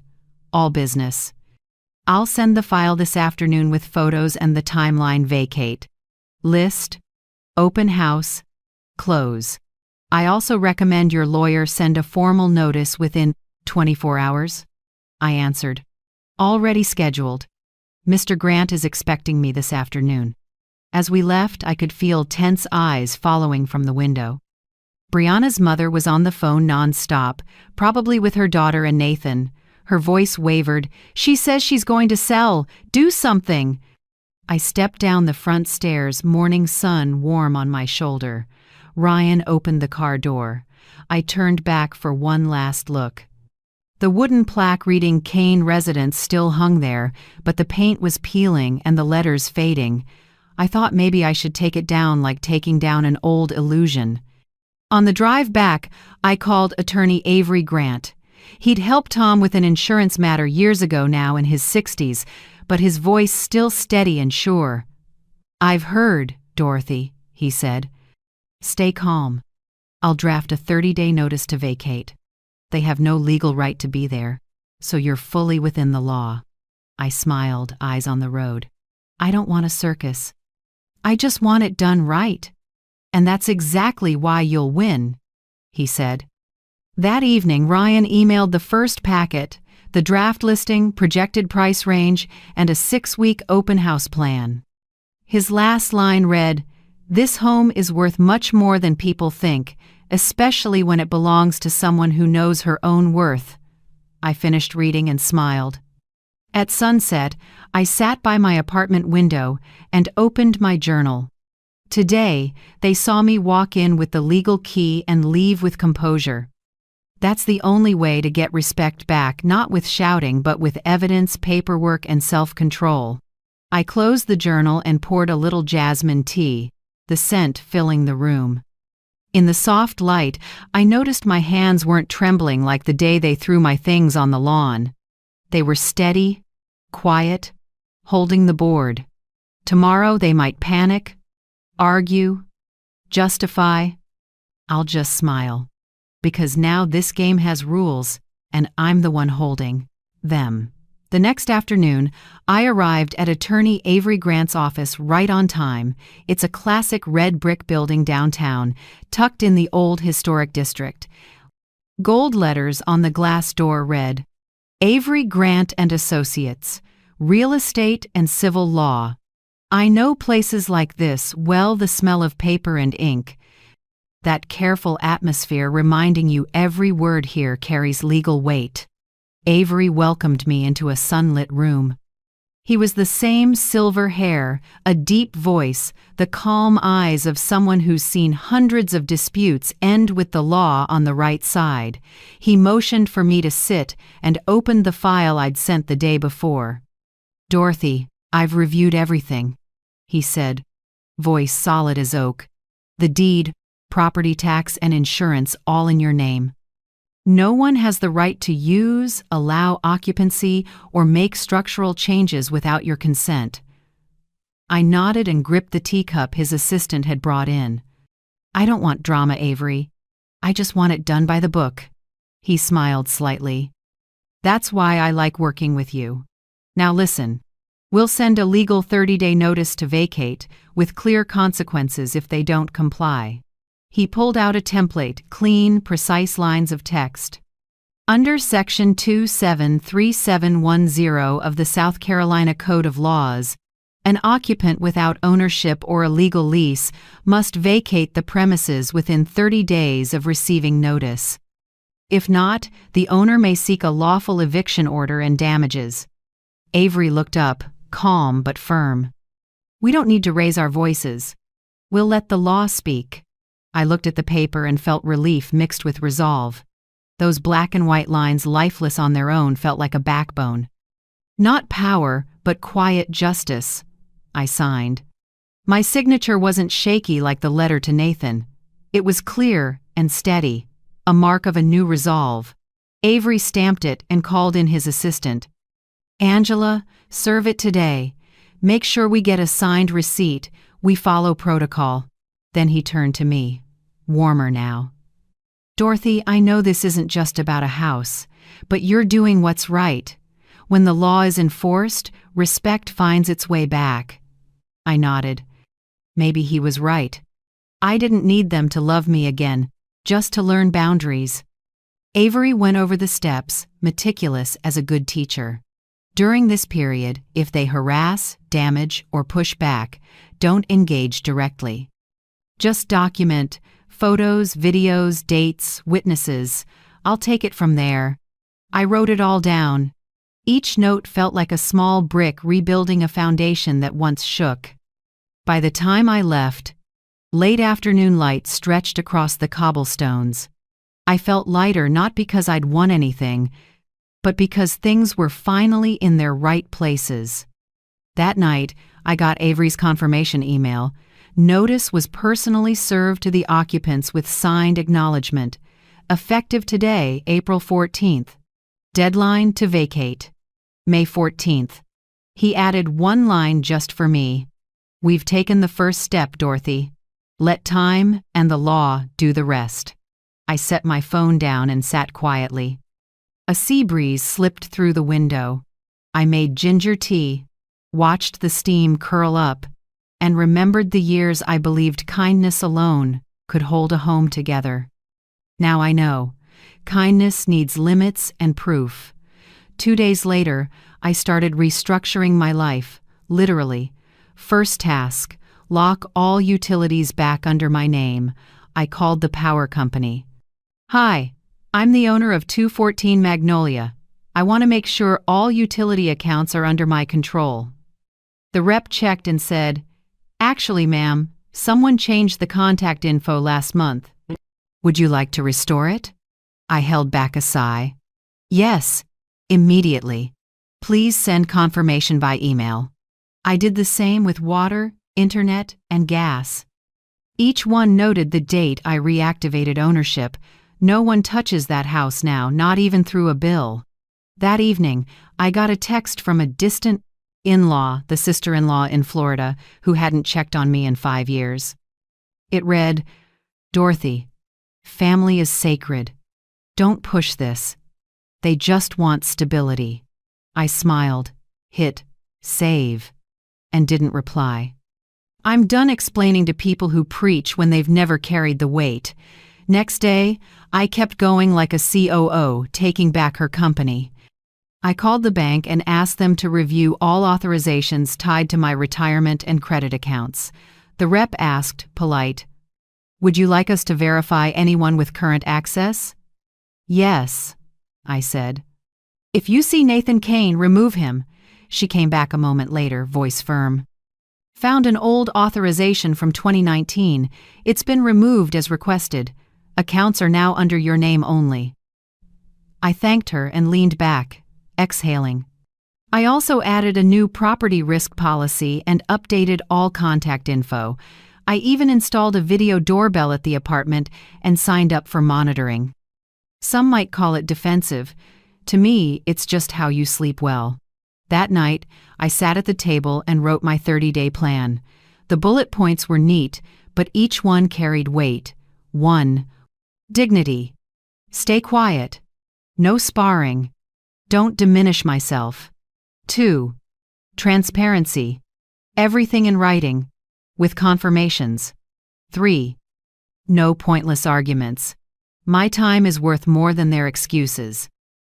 "All business. I'll send the file this afternoon with photos and the timeline. Vacate. List. Open house. Close. I also recommend your lawyer send a formal notice within 24 hours. I answered. "Already scheduled. Mr. Grant is expecting me this afternoon." As we left, I could feel tense eyes following from the window. Brianna's mother was on the phone non-stop, probably with her daughter and Nathan. Her voice wavered. "She says she's going to sell. Do something." I stepped down the front stairs, morning sun warm on my shoulder. Ryan opened the car door. I turned back for one last look. The wooden plaque reading Kane Residence still hung there, but the paint was peeling and the letters fading. I thought maybe I should take it down, like taking down an old illusion. On the drive back, I called attorney Avery Grant. He'd helped Tom with an insurance matter years ago, now in his 60s, but his voice still steady and sure. "I've heard, Dorothy," he said. "Stay calm. I'll draft a 30-day notice to vacate. They have no legal right to be there, so you're fully within the law." I smiled, eyes on the road. "I don't want a circus. I just want it done right. And that's exactly why you'll win," he said. That evening, Ryan emailed the first packet, the draft listing, projected price range, and a 6-week open house plan. His last line read, "This home is worth much more than people think, especially when it belongs to someone who knows her own worth." I finished reading and smiled. At sunset, I sat by my apartment window and opened my journal. Today, they saw me walk in with the legal key and leave with composure. That's the only way to get respect back, not with shouting but with evidence, paperwork, and self-control. I closed the journal and poured a little jasmine tea, the scent filling the room. In the soft light, I noticed my hands weren't trembling like the day they threw my things on the lawn. They were steady, quiet, holding the board. Tomorrow they might panic, argue, justify. I'll just smile. Because now this game has rules, and I'm the one holding them. The next afternoon, I arrived at attorney Avery Grant's office right on time. It's a classic red brick building downtown, tucked in the old historic district. Gold letters on the glass door read, "Avery Grant and Associates, Real Estate and Civil Law." I know places like this well, the smell of paper and ink, that careful atmosphere reminding you every word here carries legal weight. Avery welcomed me into a sunlit room. He was the same silver hair, a deep voice, the calm eyes of someone who's seen hundreds of disputes end with the law on the right side. He motioned for me to sit and opened the file I'd sent the day before. "Dorothy, I've reviewed everything," he said, voice solid as oak. "The deed, property tax, and insurance all in your name. No one has the right to use, allow occupancy, or make structural changes without your consent." I nodded and gripped the teacup his assistant had brought in. "I don't want drama, Avery. I just want it done by the book." He smiled slightly. "That's why I like working with you. Now listen, we'll send a legal 30-day notice to vacate, with clear consequences if they don't comply." He pulled out a template, clean, precise lines of text. Under Section 273710 of the South Carolina Code of Laws, an occupant without ownership or a legal lease must vacate the premises within 30 days of receiving notice. If not, the owner may seek a lawful eviction order and damages. Avery looked up, calm but firm. "We don't need to raise our voices. We'll let the law speak." I looked at the paper and felt relief mixed with resolve. Those black and white lines, lifeless on their own, felt like a backbone. "Not power, but quiet justice," I signed. My signature wasn't shaky like the letter to Nathan. It was clear and steady, a mark of a new resolve. Avery stamped it and called in his assistant. "Angela, serve it today. Make sure we get a signed receipt. We follow protocol." Then he turned to me, warmer now. "Dorothy, I know this isn't just about a house, but you're doing what's right. When the law is enforced, respect finds its way back." I nodded. Maybe he was right. I didn't need them to love me again, just to learn boundaries. Avery went over the steps, meticulous as a good teacher. During this period, if they harass, damage, or push back, don't engage directly. Just document photos, videos, dates, witnesses. I'll take it from there. I wrote it all down. Each note felt like a small brick rebuilding a foundation that once shook. By the time I left, late afternoon light stretched across the cobblestones. I felt lighter not because I'd won anything, but because things were finally in their right places. That night, I got Avery's confirmation email. Notice was personally served to the occupants with signed acknowledgement. Effective today, April 14th. Deadline to vacate, May 14th. He added one line just for me. "We've taken the first step, Dorothy. Let time and the law do the rest." I set my phone down and sat quietly. A sea breeze slipped through the window. I made ginger tea, watched the steam curl up, and remembered the years I believed kindness alone could hold a home together. Now I know, kindness needs limits and proof. 2 days later, I started restructuring my life, literally. First task, lock all utilities back under my name. I called the power company. "Hi, I'm the owner of 214 Magnolia. I want to make sure all utility accounts are under my control." The rep checked and said, "Actually, ma'am, someone changed the contact info last month. Would you like to restore it?" I held back a sigh. "Yes, immediately. Please send confirmation by email." I did the same with water, internet, and gas. Each one noted the date I reactivated ownership. No one touches that house now, not even through a bill. That evening, I got a text from a distant in-law, the sister-in-law in Florida, who hadn't checked on me in 5 years. It read, "Dorothy, family is sacred. Don't push this. They just want stability." I smiled, hit save, and didn't reply. I'm done explaining to people who preach when they've never carried the weight. Next day, I kept going like a COO, taking back her company. I called the bank and asked them to review all authorizations tied to my retirement and credit accounts. The rep asked, polite, "Would you like us to verify anyone with current access?" "Yes," I said. "If you see Nathan Kane, remove him." She came back a moment later, voice firm. "Found an old authorization from 2019. It's been removed as requested. Accounts are now under your name only." I thanked her and leaned back, exhaling. I also added a new property risk policy and updated all contact info. I even installed a video doorbell at the apartment and signed up for monitoring. Some might call it defensive. To me, it's just how you sleep well. That night, I sat at the table and wrote my 30-day plan. The bullet points were neat, but each one carried weight. 1. Dignity. Stay quiet. No sparring. Don't diminish myself. 2. Transparency. Everything in writing, with confirmations. 3. No pointless arguments. My time is worth more than their excuses.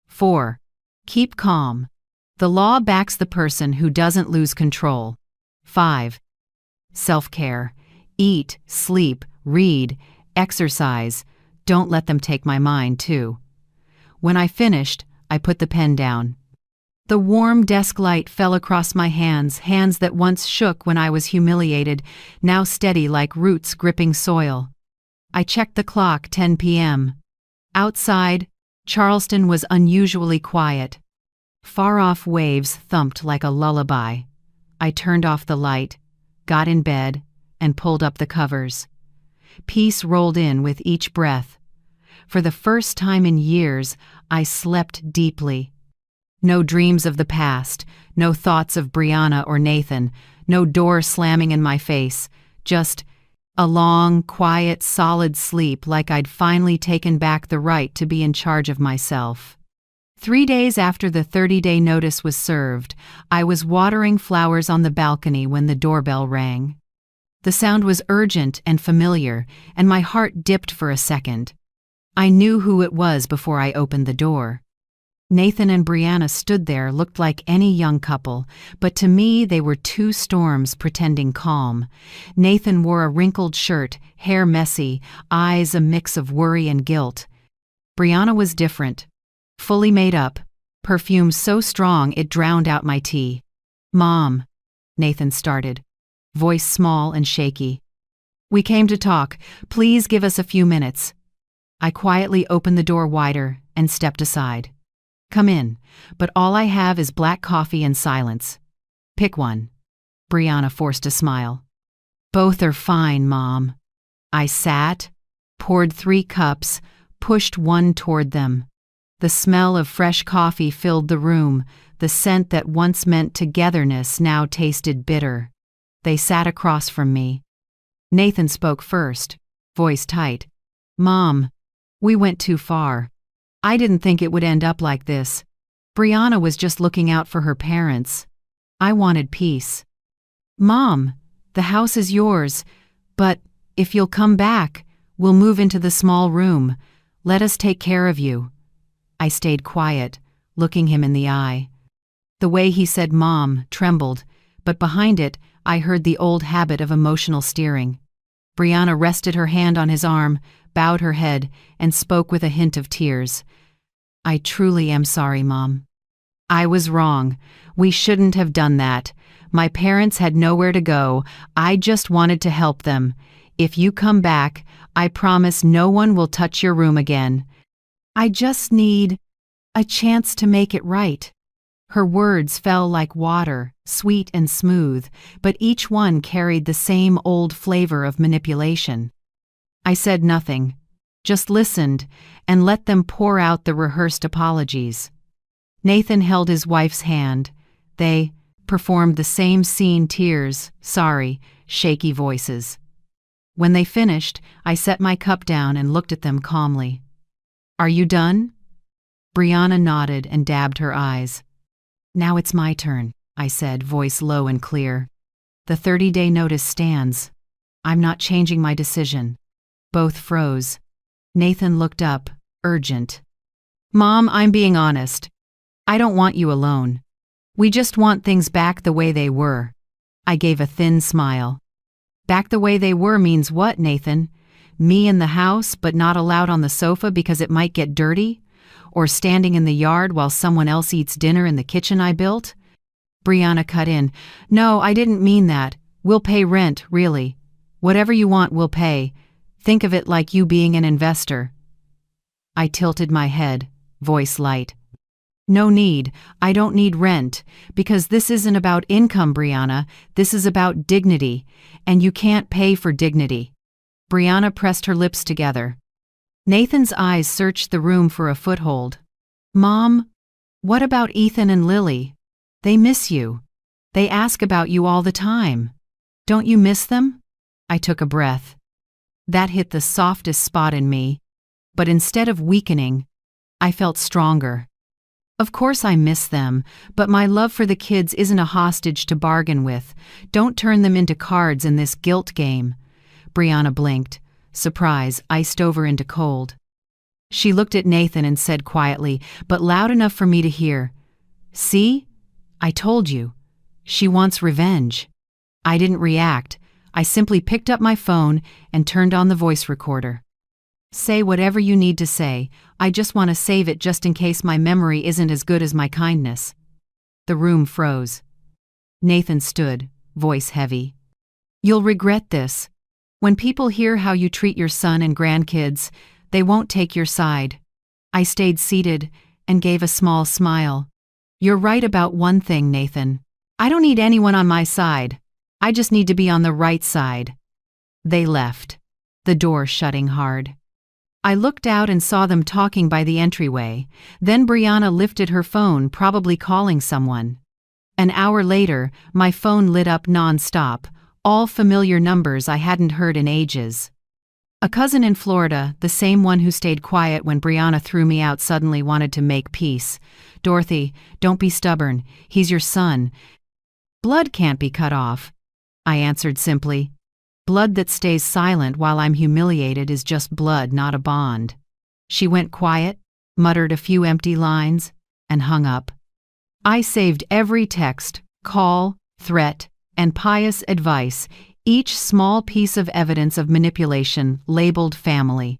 4. Keep calm. The law backs the person who doesn't lose control. 5. Self-care. Eat, sleep, read, exercise. Don't let them take my mind, too. When I finished, I put the pen down. The warm desk light fell across my hands that once shook when I was humiliated, now steady like roots gripping soil. I checked the clock, 10 p.m. Outside, Charleston was unusually quiet. Far-off waves thumped like a lullaby. I turned off the light, got in bed, and pulled up the covers. Peace rolled in with each breath. For the first time in years, I slept deeply. No dreams of the past, no thoughts of Brianna or Nathan, no door slamming in my face, just a long, quiet, solid sleep like I'd finally taken back the right to be in charge of myself. 3 days after the 30-day notice was served, I was watering flowers on the balcony when the doorbell rang. The sound was urgent and familiar, and my heart dipped for a second. I knew who it was before I opened the door. Nathan and Brianna stood there, looked like any young couple, but to me they were two storms pretending calm. Nathan wore a wrinkled shirt, hair messy, eyes a mix of worry and guilt. Brianna was different, fully made up, perfume so strong it drowned out my tea. "Mom," Nathan started, voice small and shaky. "We came to talk. Please give us a few minutes." I quietly opened the door wider and stepped aside. "Come in, but all I have is black coffee and silence." "Pick one." Brianna forced a smile. "Both are fine, Mom." I sat, poured 3 cups, pushed one toward them. The smell of fresh coffee filled the room. The scent that once meant togetherness now tasted bitter. They sat across from me. Nathan spoke first, voice tight. "Mom, we went too far. I didn't think it would end up like this. Brianna was just looking out for her parents. I wanted peace." "Mom, the house is yours, but if you'll come back, we'll move into the small room. Let us take care of you." I stayed quiet, looking him in the eye. The way he said "Mom" trembled, but behind it, I heard the old habit of emotional steering. Brianna rested her hand on his arm, bowed her head, and spoke with a hint of tears. "I truly am sorry, Mom. I was wrong. We shouldn't have done that. My parents had nowhere to go. I just wanted to help them. If you come back, I promise no one will touch your room again. I just need a chance to make it right." Her words fell like water, sweet and smooth, but each one carried the same old flavor of manipulation. I said nothing, just listened, and let them pour out the rehearsed apologies. Nathan held his wife's hand. They performed the same scene, tears, sorry, shaky voices. When they finished, I set my cup down and looked at them calmly. "Are you done?" Brianna nodded and dabbed her eyes. "Now it's my turn," I said, voice low and clear. "The 30-day notice stands. I'm not changing my decision." Both froze. Nathan looked up, urgent. "Mom, I'm being honest. I don't want you alone. We just want things back the way they were. I gave a thin smile. Back the way they were means what, Nathan? Me in the house but not allowed on the sofa because it might get dirty? Or standing in the yard while someone else eats dinner in the kitchen I built? Brianna cut in. No, I didn't mean that. We'll pay rent, really. Whatever you want, we'll pay. Think of it like you being an investor. I tilted my head, voice light. No need. I don't need rent. Because this isn't about income, Brianna. This is about dignity. And you can't pay for dignity. Brianna pressed her lips together. Nathan's eyes searched the room for a foothold. Mom, what about Ethan and Lily? They miss you. They ask about you all the time. Don't you miss them? I took a breath. That hit the softest spot in me. But instead of weakening, I felt stronger. Of course I miss them, but my love for the kids isn't a hostage to bargain with. Don't turn them into cards in this guilt game. Brianna blinked, surprise iced over into cold. She looked at Nathan and said quietly, but loud enough for me to hear, See? I told you. She wants revenge. I didn't react. I simply picked up my phone and turned on the voice recorder. Say whatever you need to say. I just want to save it just in case my memory isn't as good as my kindness. The room froze. Nathan stood, voice heavy. You'll regret this. When people hear how you treat your son and grandkids, they won't take your side. I stayed seated and gave a small smile. You're right about one thing, Nathan. I don't need anyone on my side. I just need to be on the right side. They left, the door shutting hard. I looked out and saw them talking by the entryway. Then Brianna lifted her phone, probably calling someone. An hour later, my phone lit up non-stop, all familiar numbers I hadn't heard in ages. A cousin in Florida, the same one who stayed quiet when Brianna threw me out, suddenly wanted to make peace. Dorothy, don't be stubborn. He's your son. Blood can't be cut off. I answered simply. Blood that stays silent while I'm humiliated is just blood, not a bond. She went quiet, muttered a few empty lines, and hung up. I saved every text, call, threat, and pious advice, each small piece of evidence of manipulation labeled family.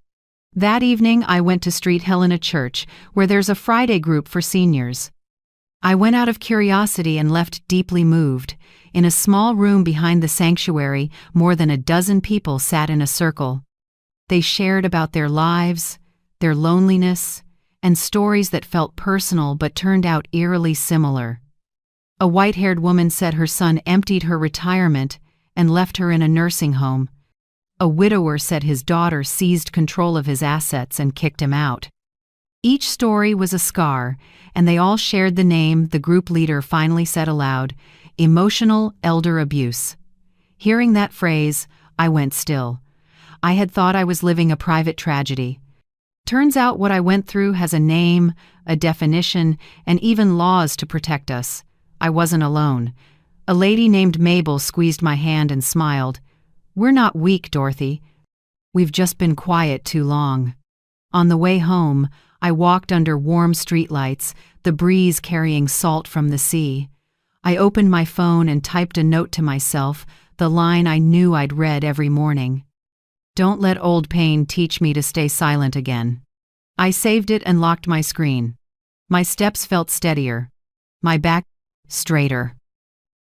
That evening I went to Street Helena Church, where there's a Friday group for seniors. I went out of curiosity and left deeply moved. In a small room behind the sanctuary, more than a dozen people sat in a circle. They shared about their lives, their loneliness, and stories that felt personal but turned out eerily similar. A white-haired woman said her son emptied her retirement and left her in a nursing home. A widower said his daughter seized control of his assets and kicked him out. Each story was a scar, and they all shared the name the group leader finally said aloud, emotional elder abuse. Hearing that phrase, I went still. I had thought I was living a private tragedy. Turns out what I went through has a name, a definition, and even laws to protect us. I wasn't alone. A lady named Mabel squeezed my hand and smiled. We're not weak, Dorothy. We've just been quiet too long. On the way home, I walked under warm streetlights, the breeze carrying salt from the sea. I opened my phone and typed a note to myself, the line I knew I'd read every morning. Don't let old pain teach me to stay silent again. I saved it and locked my screen. My steps felt steadier. My back straighter.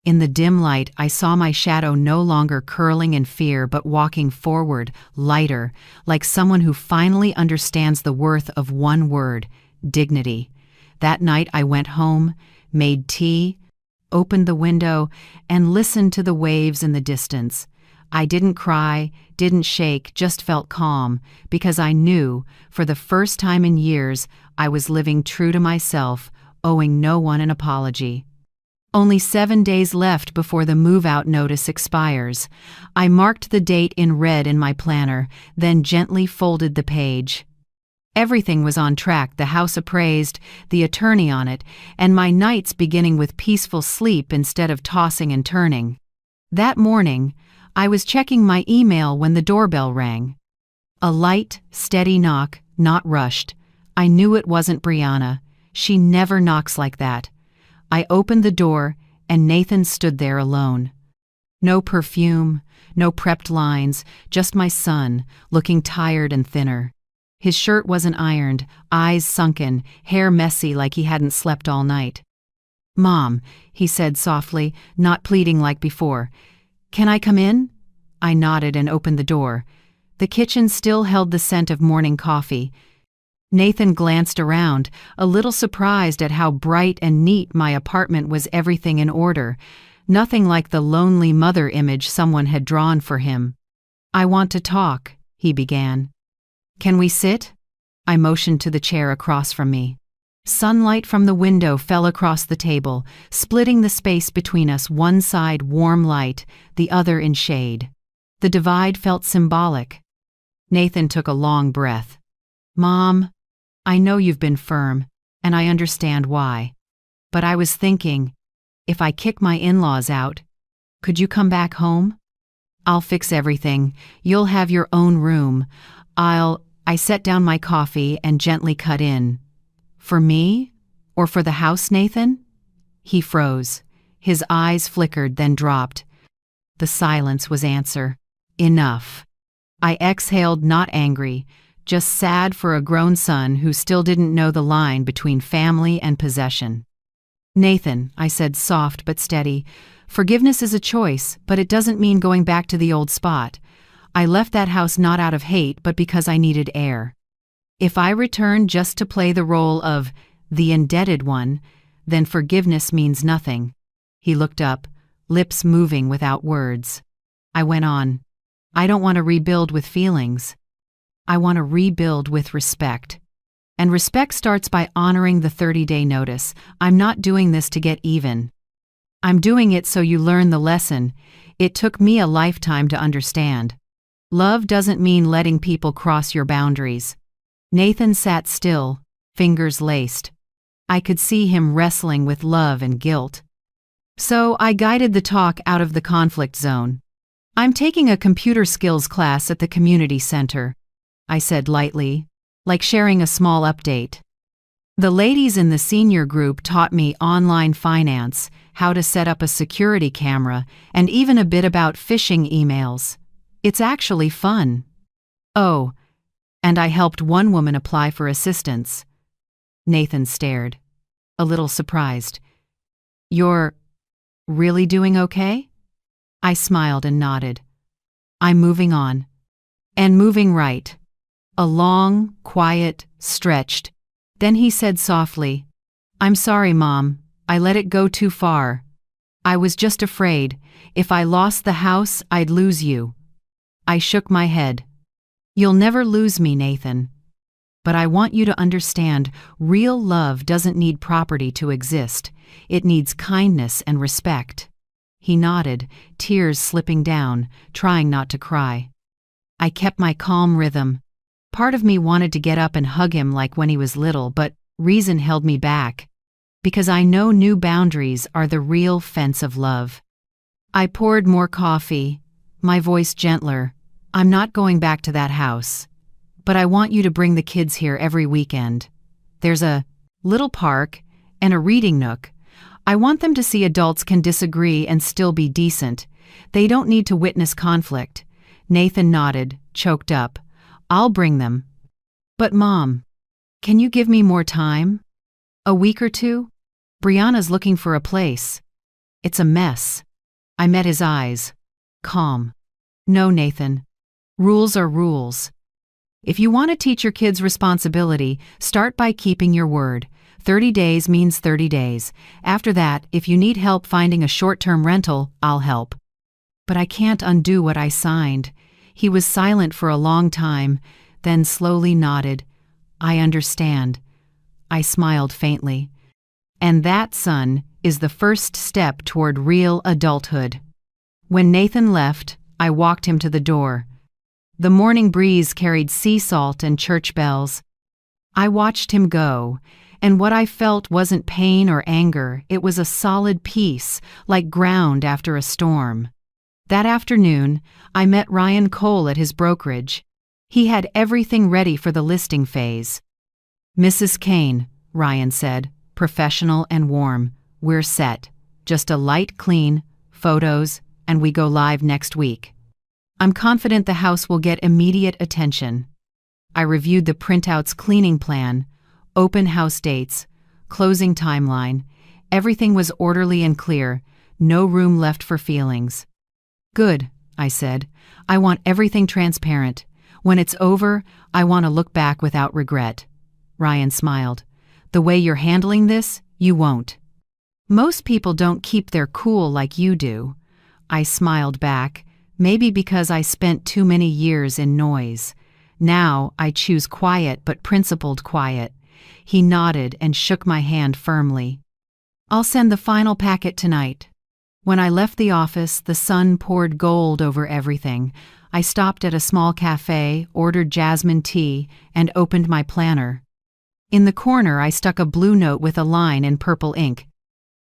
In the dim light, I saw my shadow no longer curling in fear but walking forward, lighter, like someone who finally understands the worth of one word, dignity. That night I went home, made tea, opened the window, and listened to the waves in the distance. I didn't cry, didn't shake, just felt calm, because I knew, for the first time in years, I was living true to myself, owing no one an apology. Only 7 days left before the move-out notice expires. I marked the date in red in my planner, then gently folded the page. Everything was on track, the house appraised, the attorney on it, and my nights beginning with peaceful sleep instead of tossing and turning. That morning, I was checking my email when the doorbell rang. A light, steady knock, not rushed. I knew it wasn't Brianna. She never knocks like that. I opened the door, and Nathan stood there alone. No perfume, no prepped lines, just my son, looking tired and thinner. His shirt wasn't ironed, eyes sunken, hair messy like he hadn't slept all night. "Mom," he said softly, not pleading like before. "Can I come in?" I nodded and opened the door. The kitchen still held the scent of morning coffee. Nathan glanced around, a little surprised at how bright and neat my apartment was, everything in order, nothing like the lonely mother image someone had drawn for him. "I want to talk," he began. "Can we sit?" I motioned to the chair across from me. Sunlight from the window fell across the table, splitting the space between us, one side warm light, the other in shade. The divide felt symbolic. Nathan took a long breath. "Mom, I know you've been firm, and I understand why. But I was thinking, if I kick my in-laws out, could you come back home? I'll fix everything. You'll have your own room. I set down my coffee and gently cut in. "For me? Or for the house, Nathan?" He froze. His eyes flickered, then dropped. The silence was answer. "Enough." I exhaled, not angry, just sad for a grown son who still didn't know the line between family and possession. "Nathan," I said, soft but steady, "forgiveness is a choice, but it doesn't mean going back to the old spot. I left that house not out of hate, but because I needed air. If I return just to play the role of the indebted one, then forgiveness means nothing." He looked up, lips moving without words. I went on. "I don't want to rebuild with feelings. I want to rebuild with respect. And respect starts by honoring the 30-day notice. I'm not doing this to get even. I'm doing it so you learn the lesson. It took me a lifetime to understand. Love doesn't mean letting people cross your boundaries." Nathan sat still, fingers laced. I could see him wrestling with love and guilt. So I guided the talk out of the conflict zone. "I'm taking a computer skills class at the community center," I said lightly, like sharing a small update. "The ladies in the senior group taught me online finance, how to set up a security camera, and even a bit about phishing emails. It's actually fun. Oh, and I helped one woman apply for assistance." Nathan stared, a little surprised. "You're really doing okay?" I smiled and nodded. "I'm moving on. And moving right." A long, quiet, stretched. Then he said softly, "I'm sorry, Mom. I let it go too far. I was just afraid. If I lost the house, I'd lose you." I shook my head. "You'll never lose me, Nathan. But I want you to understand, real love doesn't need property to exist. It needs kindness and respect." He nodded, tears slipping down, trying not to cry. I kept my calm rhythm. Part of me wanted to get up and hug him like when he was little, but reason held me back. Because I know new boundaries are the real fence of love. I poured more coffee, my voice gentler. "I'm not going back to that house. But I want you to bring the kids here every weekend. There's a little park and a reading nook. I want them to see adults can disagree and still be decent. They don't need to witness conflict." Nathan nodded, choked up. "I'll bring them." "But Mom, can you give me more time? A week or two? Brianna's looking for a place. It's a mess." I met his eyes. Calm. "No, Nathan. Rules are rules. If you want to teach your kids responsibility, start by keeping your word. 30 days means 30 days. After that, if you need help finding a short-term rental, I'll help." "But I can't undo what I signed." He was silent for a long time, then slowly nodded. "I understand." I smiled faintly. "And that, son, is the first step toward real adulthood." When Nathan left, I walked him to the door. The morning breeze carried sea salt and church bells. I watched him go, and what I felt wasn't pain or anger, it was a solid peace, like ground after a storm. That afternoon, I met Ryan Cole at his brokerage. He had everything ready for the listing phase. "Mrs. Kane, Ryan said, professional and warm. We're set. Just a light clean, photos, and we go live next week. I'm confident the house will get immediate attention. I reviewed the printout's cleaning plan, open house dates, closing timeline. Everything was orderly and clear, no room left for feelings. Good, I said. I want everything transparent. When it's over, I want to look back without regret. Ryan smiled. The way you're handling this, you won't. Most people don't keep their cool like you do. I smiled back, maybe because I spent too many years in noise. Now I choose quiet but principled quiet. He nodded and shook my hand firmly. I'll send the final packet tonight. When I left the office, the sun poured gold over everything. I stopped at a small cafe, ordered jasmine tea, and opened my planner. In the corner, I stuck a blue note with a line in purple ink.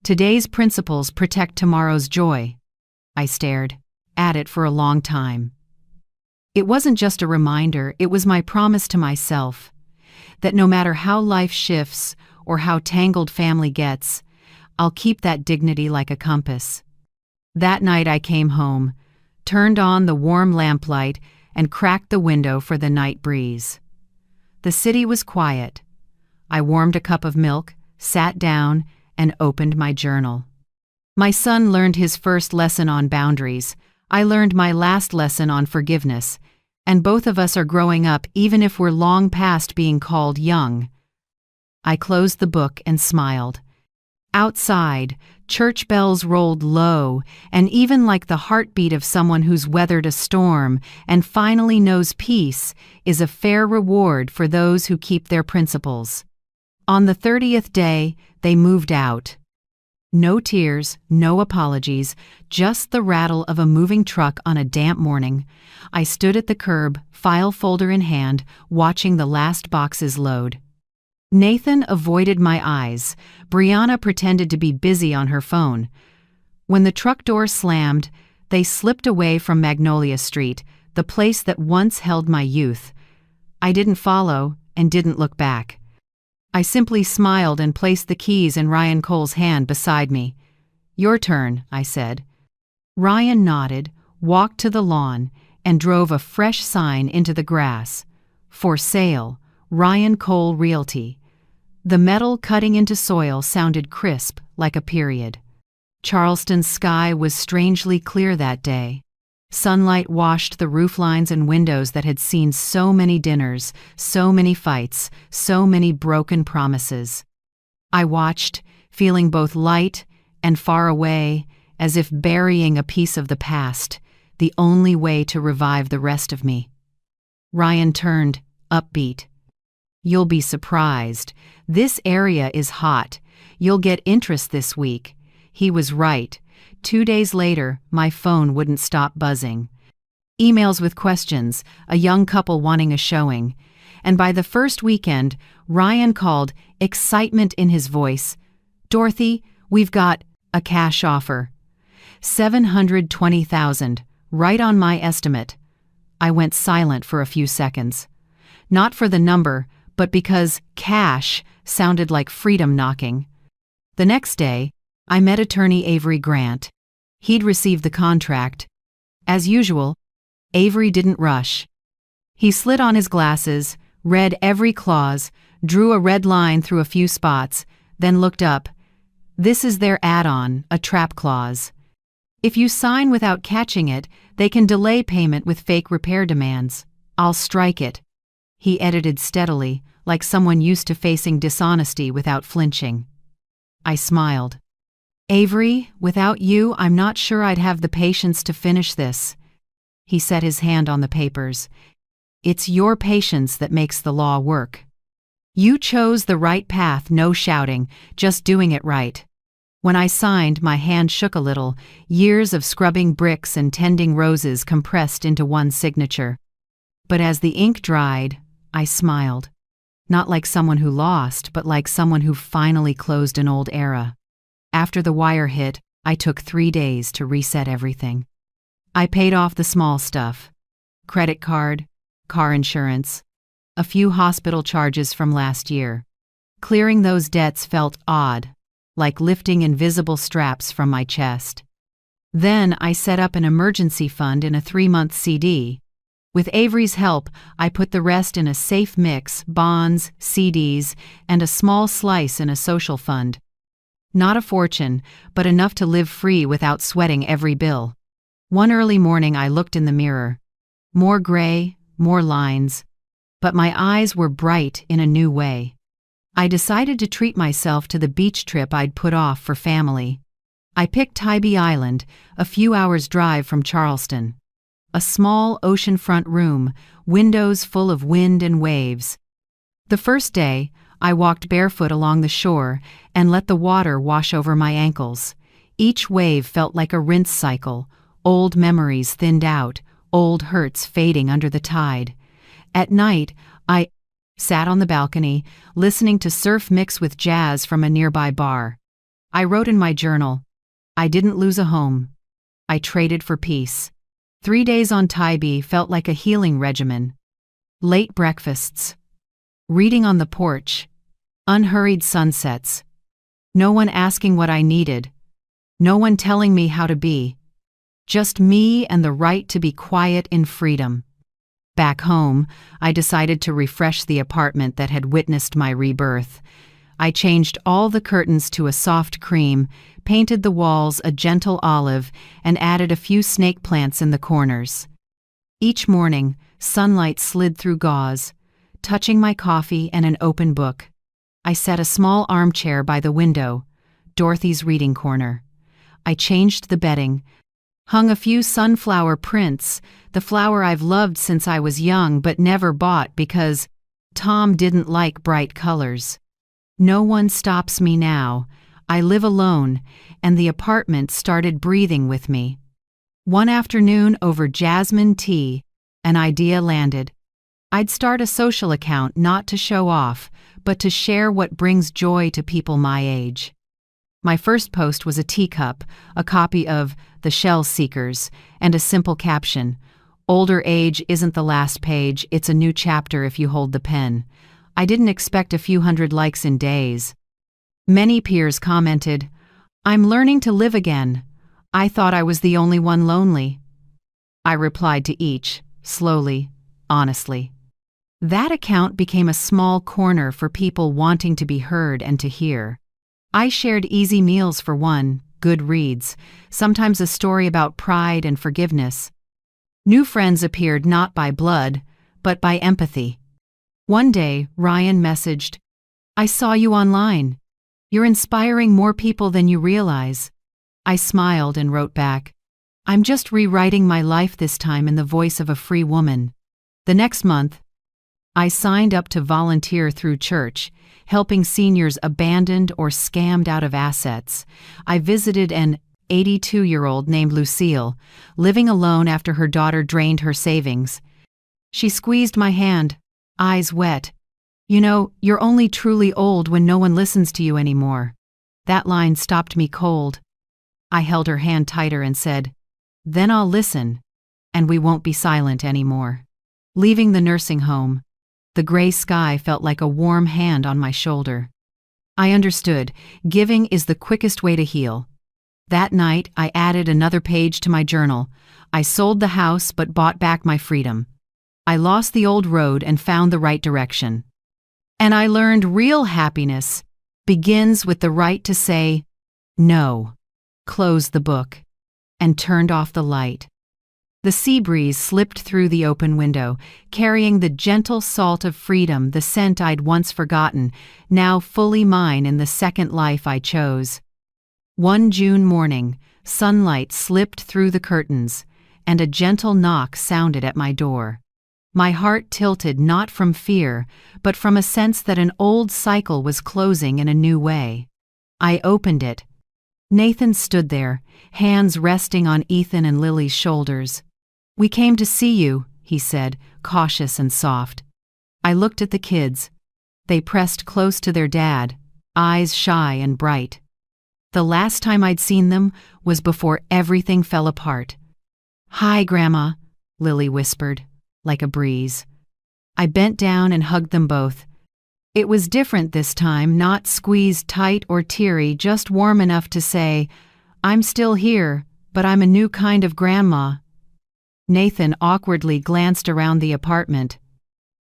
Today's principles protect tomorrow's joy. I stared at it for a long time. It wasn't just a reminder, it was my promise to myself that no matter how life shifts or how tangled family gets, I'll keep that dignity like a compass. That night I came home, turned on the warm lamplight, and cracked the window for the night breeze. The city was quiet. I warmed a cup of milk, sat down, and opened my journal. My son learned his first lesson on boundaries. I learned my last lesson on forgiveness, and both of us are growing up even if we're long past being called young. I closed the book and smiled. Outside, church bells rolled low, and even like the heartbeat of someone who's weathered a storm and finally knows peace is a fair reward for those who keep their principles. On the 30th day, they moved out. No tears, no apologies, just the rattle of a moving truck on a damp morning. I stood at the curb, file folder in hand, watching the last boxes load. Nathan avoided my eyes. Brianna pretended to be busy on her phone. When the truck door slammed, they slipped away from Magnolia Street, the place that once held my youth. I didn't follow and didn't look back. I simply smiled and placed the keys in Ryan Cole's hand beside me. Your turn, I said. Ryan nodded, walked to the lawn, and drove a fresh sign into the grass. For sale, Ryan Cole Realty. The metal cutting into soil sounded crisp, like a period. Charleston's sky was strangely clear that day. Sunlight washed the rooflines and windows that had seen so many dinners, so many fights, so many broken promises. I watched, feeling both light and far away, as if burying a piece of the past, the only way to revive the rest of me. Ryan turned, upbeat. You'll be surprised. This area is hot. You'll get interest this week. He was right. 2 days later, my phone wouldn't stop buzzing. Emails with questions, a young couple wanting a showing. And by the first weekend, Ryan called, excitement in his voice. Dorothy, we've got a cash offer. $720,000, right on my estimate. I went silent for a few seconds. Not for the number, but because cash sounded like freedom knocking. The next day, I met attorney Avery Grant. He'd received the contract. As usual, Avery didn't rush. He slid on his glasses, read every clause, drew a red line through a few spots, then looked up. This is their add-on, a trap clause. If you sign without catching it, they can delay payment with fake repair demands. I'll strike it. He edited steadily, like someone used to facing dishonesty without flinching. I smiled. Avery, without you, I'm not sure I'd have the patience to finish this. He set his hand on the papers. It's your patience that makes the law work. You chose the right path, no shouting, just doing it right. When I signed, my hand shook a little, years of scrubbing bricks and tending roses compressed into one signature. But as the ink dried, I smiled. Not like someone who lost, but like someone who finally closed an old era. After the wire hit, I took 3 days to reset everything. I paid off the small stuff. Credit card, car insurance, a few hospital charges from last year. Clearing those debts felt odd, like lifting invisible straps from my chest. Then I set up an emergency fund in a 3-month CD. With Avery's help, I put the rest in a safe mix: bonds, CDs, and a small slice in a social fund. Not a fortune, but enough to live free without sweating every bill. One early morning I looked in the mirror. More gray, more lines. But my eyes were bright in a new way. I decided to treat myself to the beach trip I'd put off for family. I picked Tybee Island, a few hours' drive from Charleston. A small oceanfront room, windows full of wind and waves. The first day, I walked barefoot along the shore and let the water wash over my ankles. Each wave felt like a rinse cycle, old memories thinned out, old hurts fading under the tide. At night, I sat on the balcony, listening to surf mix with jazz from a nearby bar. I wrote in my journal, "I didn't lose a home. I traded for peace." 3 days on Tybee felt like a healing regimen. Late breakfasts. Reading on the porch. Unhurried sunsets. No one asking what I needed. No one telling me how to be. Just me and the right to be quiet in freedom. Back home, I decided to refresh the apartment that had witnessed my rebirth. I changed all the curtains to a soft cream, painted the walls a gentle olive, and added a few snake plants in the corners. Each morning, sunlight slid through gauze, touching my coffee and an open book. I set a small armchair by the window, Dorothy's reading corner. I changed the bedding, hung a few sunflower prints, the flower I've loved since I was young but never bought because Tom didn't like bright colors. No one stops me now. I live alone, and the apartment started breathing with me. One afternoon over jasmine tea, an idea landed. I'd start a social account not to show off, but to share what brings joy to people my age. My first post was a teacup, a copy of The Shell Seekers, and a simple caption, "Older age isn't the last page, it's a new chapter if you hold the pen." I didn't expect a few hundred likes in days. Many peers commented, "I'm learning to live again. I thought I was the only one lonely." I replied to each, slowly, honestly. That account became a small corner for people wanting to be heard and to hear. I shared easy meals for one, good reads, sometimes a story about pride and forgiveness. New friends appeared not by blood, but by empathy. One day, Ryan messaged, "I saw you online. You're inspiring more people than you realize." I smiled and wrote back, "I'm just rewriting my life this time in the voice of a free woman." The next month, I signed up to volunteer through church, helping seniors abandoned or scammed out of assets. I visited an 82-year-old named Lucille, living alone after her daughter drained her savings. She squeezed my hand, eyes wet. "You know, you're only truly old when no one listens to you anymore." That line stopped me cold. I held her hand tighter and said, "Then I'll listen, and we won't be silent anymore." Leaving the nursing home, the gray sky felt like a warm hand on my shoulder. I understood, giving is the quickest way to heal. That night, I added another page to my journal. I sold the house but bought back my freedom. I lost the old road and found the right direction. And I learned real happiness begins with the right to say no, closed the book, and turned off the light. The sea breeze slipped through the open window, carrying the gentle salt of freedom, the scent I'd once forgotten, now fully mine in the second life I chose. One June morning, sunlight slipped through the curtains, and a gentle knock sounded at my door. My heart tilted not from fear, but from a sense that an old cycle was closing in a new way. I opened it. Nathan stood there, hands resting on Ethan and Lily's shoulders. "We came to see you," he said, cautious and soft. I looked at the kids. They pressed close to their dad, eyes shy and bright. The last time I'd seen them was before everything fell apart. "Hi, Grandma," Lily whispered, like a breeze. I bent down and hugged them both. It was different this time, not squeezed tight or teary, just warm enough to say, "I'm still here, but I'm a new kind of grandma." Nathan awkwardly glanced around the apartment.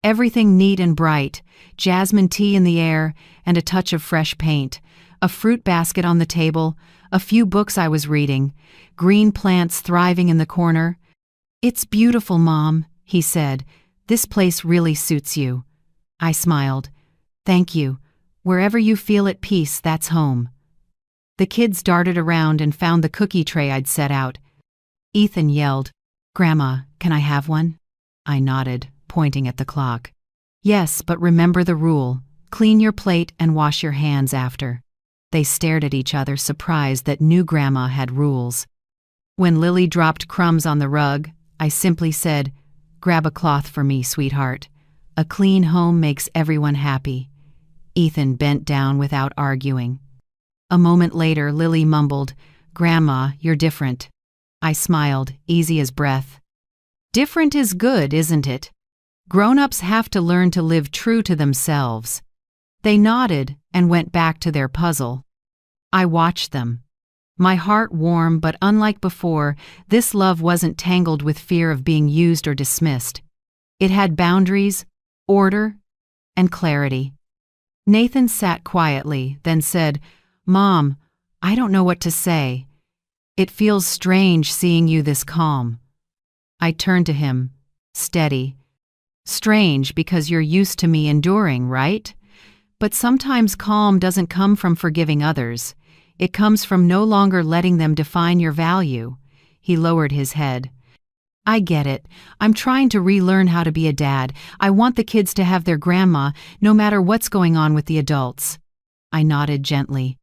Everything neat and bright, jasmine tea in the air, and a touch of fresh paint, a fruit basket on the table, a few books I was reading, green plants thriving in the corner. "It's beautiful, Mom," he said. "This place really suits you." I smiled. "Thank you. Wherever you feel at peace, that's home." The kids darted around and found the cookie tray I'd set out. Ethan yelled, "Grandma, can I have one?" I nodded, pointing at the clock. "Yes, but remember the rule. Clean your plate and wash your hands after." They stared at each other, surprised that new Grandma had rules. When Lily dropped crumbs on the rug, I simply said, "Grab a cloth for me, sweetheart. A clean home makes everyone happy." Ethan bent down without arguing. A moment later, Lily mumbled, "Grandma, you're different." I smiled, easy as breath. "Different is good, isn't it? Grown-ups have to learn to live true to themselves." They nodded and went back to their puzzle. I watched them. My heart warm, but unlike before, this love wasn't tangled with fear of being used or dismissed. It had boundaries, order, and clarity. Nathan sat quietly, then said, "Mom, I don't know what to say. It feels strange seeing you this calm." I turned to him, steady. "Strange because you're used to me enduring, right? But sometimes calm doesn't come from forgiving others. It comes from no longer letting them define your value." He lowered his head. "I get it. I'm trying to relearn how to be a dad. I want the kids to have their grandma, no matter what's going on with the adults." I nodded gently.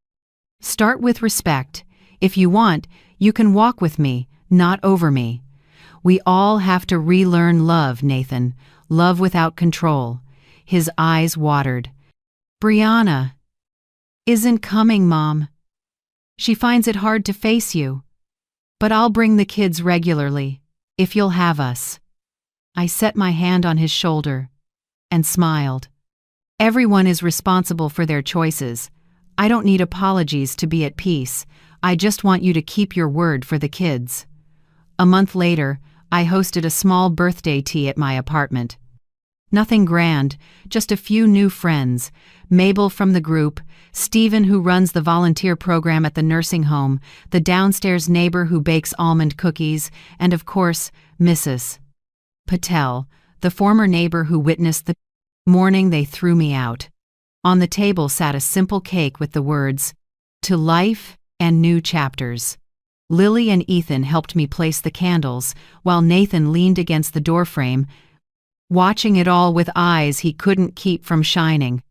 "Start with respect. If you want, you can walk with me, not over me. We all have to relearn love, Nathan. Love without control." His eyes watered. "Brianna isn't coming, Mom. She finds it hard to face you. But I'll bring the kids regularly, if you'll have us." I set my hand on his shoulder and smiled. "Everyone is responsible for their choices. I don't need apologies to be at peace. I just want you to keep your word for the kids." A month later, I hosted a small birthday tea at my apartment. Nothing grand, just a few new friends. Mabel from the group, Stephen who runs the volunteer program at the nursing home, the downstairs neighbor who bakes almond cookies, and of course, Mrs. Patel, the former neighbor who witnessed the morning they threw me out. On the table sat a simple cake with the words, "To life and new chapters." Lily and Ethan helped me place the candles, while Nathan leaned against the doorframe, watching it all with eyes he couldn't keep from shining.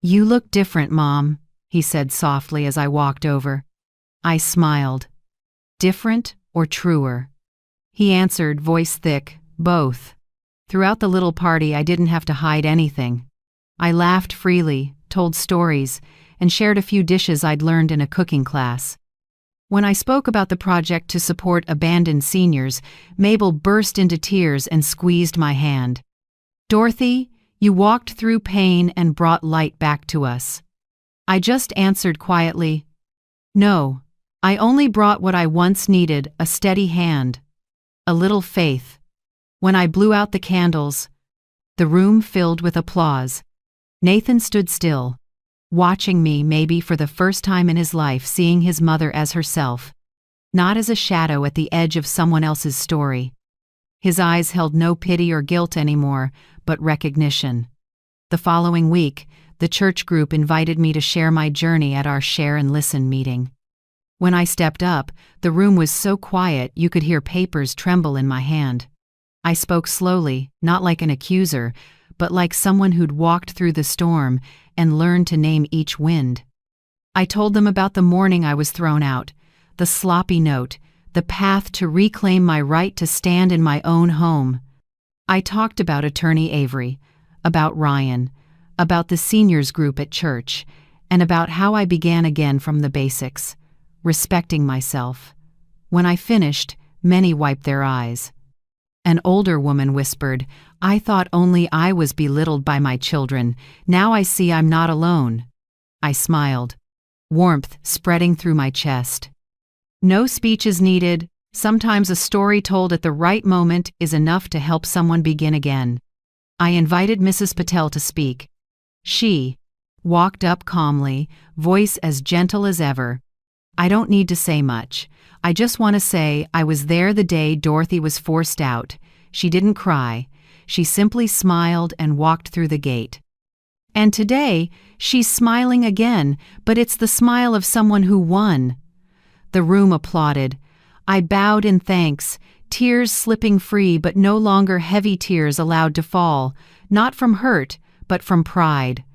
"You look different, Mom," he said softly as I walked over. I smiled. "Different or truer?" He answered, voice thick, "Both." Throughout the little party, I didn't have to hide anything. I laughed freely, told stories, and shared a few dishes I'd learned in a cooking class. When I spoke about the project to support abandoned seniors, Mabel burst into tears and squeezed my hand. "Dorothy, you walked through pain and brought light back to us." I just answered quietly, "No, I only brought what I once needed, a steady hand, a little faith." When I blew out the candles, the room filled with applause. Nathan stood still, watching me, maybe for the first time in his life, seeing his mother as herself, not as a shadow at the edge of someone else's story. His eyes held no pity or guilt anymore, but recognition. The following week, the church group invited me to share my journey at our Share and Listen meeting. When I stepped up, the room was so quiet you could hear papers tremble in my hand. I spoke slowly, not like an accuser, but like someone who'd walked through the storm and learned to name each wind. I told them about the morning I was thrown out, the sloppy note, the path to reclaim my right to stand in my own home. I talked about Attorney Avery, about Ryan, about the seniors group at church, and about how I began again from the basics, respecting myself. When I finished, many wiped their eyes. An older woman whispered, "I thought only I was belittled by my children. Now I see I'm not alone." I smiled, warmth spreading through my chest. No speech is needed. Sometimes a story told at the right moment is enough to help someone begin again. I invited Mrs. Patel to speak. She walked up calmly, voice as gentle as ever. "I don't need to say much. I just want to say I was there the day Dorothy was forced out." She didn't cry. She simply smiled and walked through the gate. And today, she's smiling again, but it's the smile of someone who won. The room applauded. I bowed in thanks, tears slipping free but no longer heavy tears allowed to fall, not from hurt, but from pride.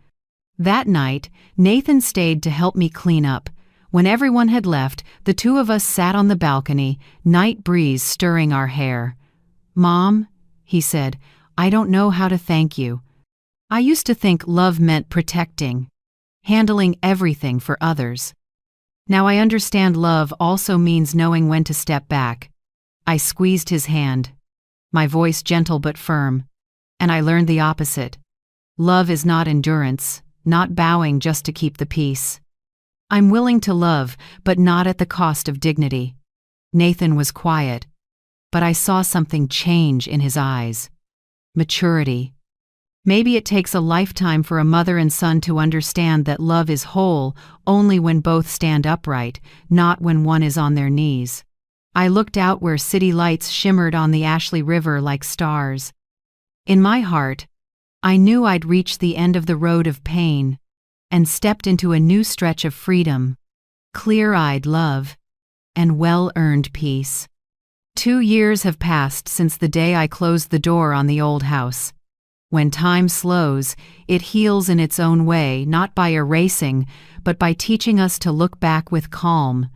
That night, Nathan stayed to help me clean up. When everyone had left, the two of us sat on the balcony, night breeze stirring our hair. "Mom," he said, "I don't know how to thank you. I used to think love meant protecting, handling everything for others. Now I understand love also means knowing when to step back." I squeezed his hand, my voice gentle but firm, and I learned the opposite. Love is not endurance, not bowing just to keep the peace. I'm willing to love, but not at the cost of dignity. Nathan was quiet, but I saw something change in his eyes. Maturity. Maybe it takes a lifetime for a mother and son to understand that love is whole only when both stand upright, not when one is on their knees. I looked out where city lights shimmered on the Ashley River like stars. In my heart, I knew I'd reached the end of the road of pain and stepped into a new stretch of freedom, clear-eyed love, and well-earned peace. 2 years have passed since the day I closed the door on the old house. When time slows, it heals in its own way, not by erasing, but by teaching us to look back with calm.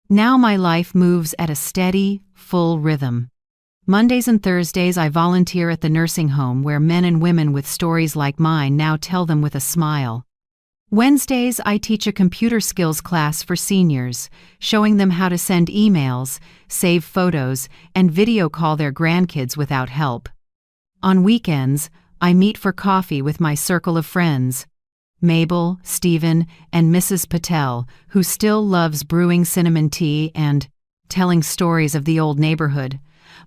Now my life moves at a steady, full rhythm. Mondays and Thursdays I volunteer at the nursing home where men and women with stories like mine now tell them with a smile. Wednesdays I teach a computer skills class for seniors, showing them how to send emails, save photos, and video call their grandkids without help. On weekends, I meet for coffee with my circle of friends, Mabel, Stephen, and Mrs. Patel, who still loves brewing cinnamon tea and telling stories of the old neighborhood.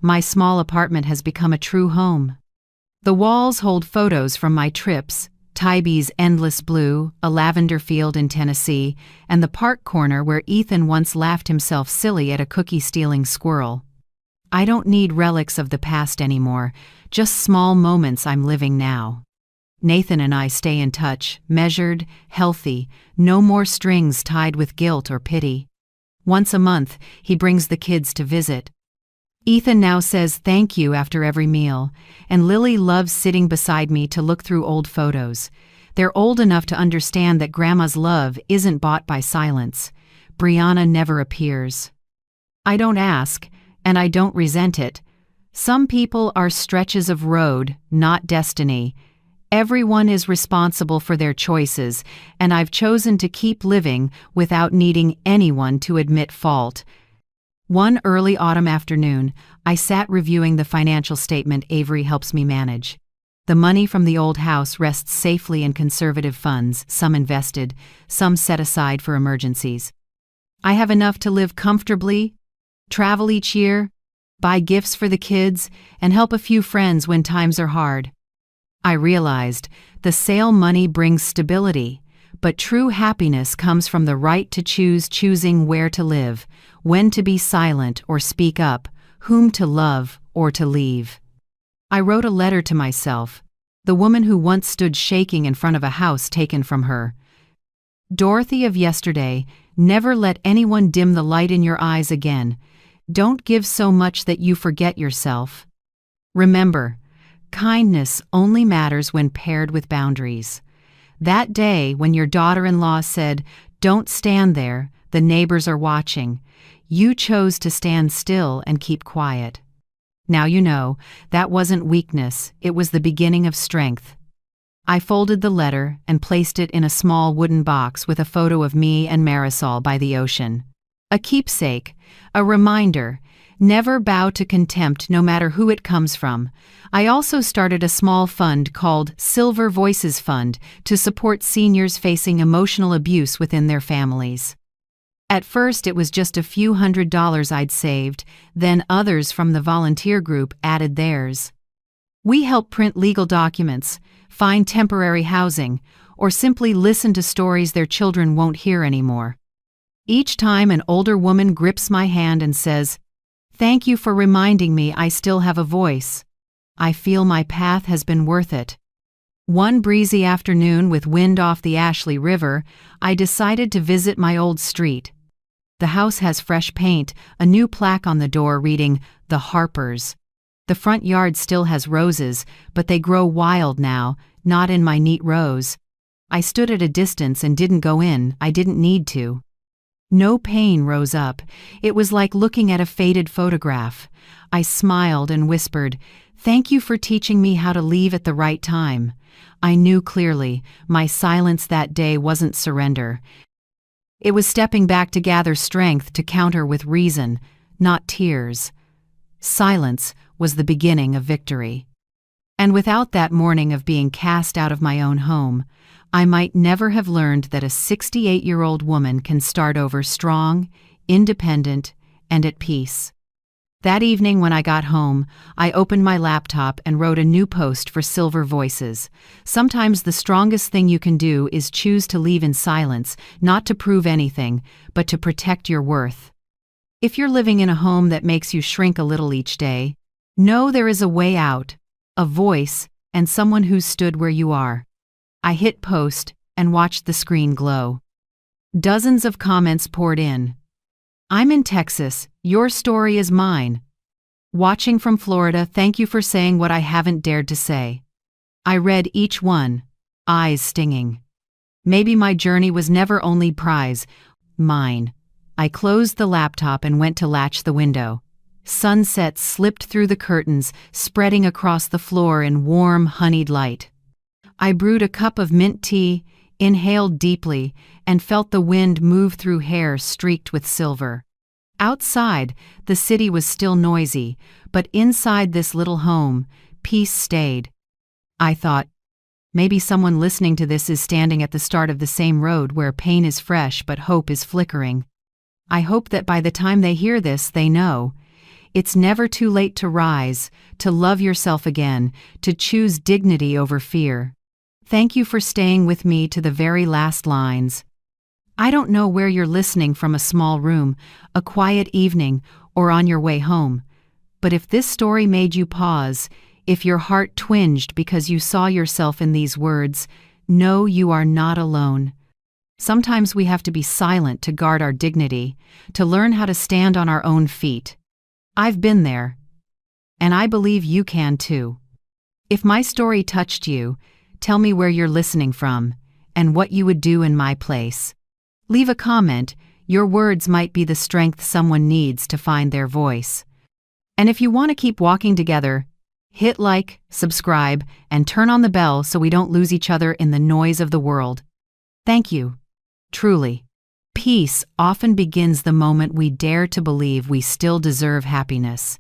My small apartment has become a true home. The walls hold photos from my trips, Tybie's endless blue, a lavender field in Tennessee, and the park corner where Ethan once laughed himself silly at a cookie-stealing squirrel. I don't need relics of the past anymore, just small moments I'm living now. Nathan and I stay in touch, measured, healthy, no more strings tied with guilt or pity. Once a month, he brings the kids to visit. Ethan now says thank you after every meal, and Lily loves sitting beside me to look through old photos. They're old enough to understand that Grandma's love isn't bought by silence. Brianna never appears. I don't ask, and I don't resent it. Some people are stretches of road, not destiny. Everyone is responsible for their choices, and I've chosen to keep living without needing anyone to admit fault. One early autumn afternoon, I sat reviewing the financial statement Avery helps me manage. The money from the old house rests safely in conservative funds, some invested, some set aside for emergencies. I have enough to live comfortably, travel each year, buy gifts for the kids, and help a few friends when times are hard. I realized the sale money brings stability, but true happiness comes from the right to choosing where to live, when to be silent or speak up, whom to love or to leave. I wrote a letter to myself, the woman who once stood shaking in front of a house taken from her. Dorothy of yesterday, never let anyone dim the light in your eyes again. Don't give so much that you forget yourself. Remember, kindness only matters when paired with boundaries. That day when your daughter-in-law said, "Don't stand there, the neighbors are watching," you chose to stand still and keep quiet. Now you know, that wasn't weakness, it was the beginning of strength. I folded the letter and placed it in a small wooden box with a photo of me and Marisol by the ocean. A keepsake, a reminder, Never bow to contempt no matter who it comes from. I also started a small fund called Silver Voices Fund to support seniors facing emotional abuse within their families. At first it was just a few $100s I'd saved, then others from the volunteer group added theirs. We help print legal documents, find temporary housing, or simply listen to stories their children won't hear anymore. Each time an older woman grips my hand and says, "Thank you for reminding me I still have a voice," I feel my path has been worth it. One breezy afternoon with wind off the Ashley River, I decided to visit my old street. The house has fresh paint, a new plaque on the door reading, "The Harpers." The front yard still has roses, but they grow wild now, not in my neat rows. I stood at a distance and didn't go in, I didn't need to. No pain rose up. It was like looking at a faded photograph. I smiled and whispered, "Thank you for teaching me how to leave at the right time." I knew clearly, my silence that day wasn't surrender. It was stepping back to gather strength to counter with reason, not tears. Silence was the beginning of victory. And without that morning of being cast out of my own home, I might never have learned that a 68-year-old woman can start over strong, independent, and at peace. That evening when I got home, I opened my laptop and wrote a new post for Silver Voices. Sometimes the strongest thing you can do is choose to leave in silence, not to prove anything, but to protect your worth. If you're living in a home that makes you shrink a little each day, know there is a way out, a voice, and someone who stood where you are. I hit post and watched the screen glow. Dozens of comments poured in. "I'm in Texas, your story is mine." "Watching from Florida, thank you for saying what I haven't dared to say." I read each one, eyes stinging. Maybe my journey was never only prize, mine. I closed the laptop and went to latch the window. Sunset slipped through the curtains, spreading across the floor in warm, honeyed light. I brewed a cup of mint tea, inhaled deeply, and felt the wind move through hair streaked with silver. Outside, the city was still noisy, but inside this little home, peace stayed. I thought, maybe someone listening to this is standing at the start of the same road where pain is fresh but hope is flickering. I hope that by the time they hear this, they know. It's never too late to rise, to love yourself again, to choose dignity over fear. Thank you for staying with me to the very last lines. I don't know where you're listening from, a small room, a quiet evening, or on your way home. But if this story made you pause, if your heart twinged because you saw yourself in these words, know you are not alone. Sometimes we have to be silent to guard our dignity, to learn how to stand on our own feet. I've been there. And I believe you can too. If my story touched you, tell me where you're listening from, and what you would do in my place. Leave a comment, your words might be the strength someone needs to find their voice. And if you want to keep walking together, hit like, subscribe, and turn on the bell so we don't lose each other in the noise of the world. Thank you. Truly. Peace often begins the moment we dare to believe we still deserve happiness.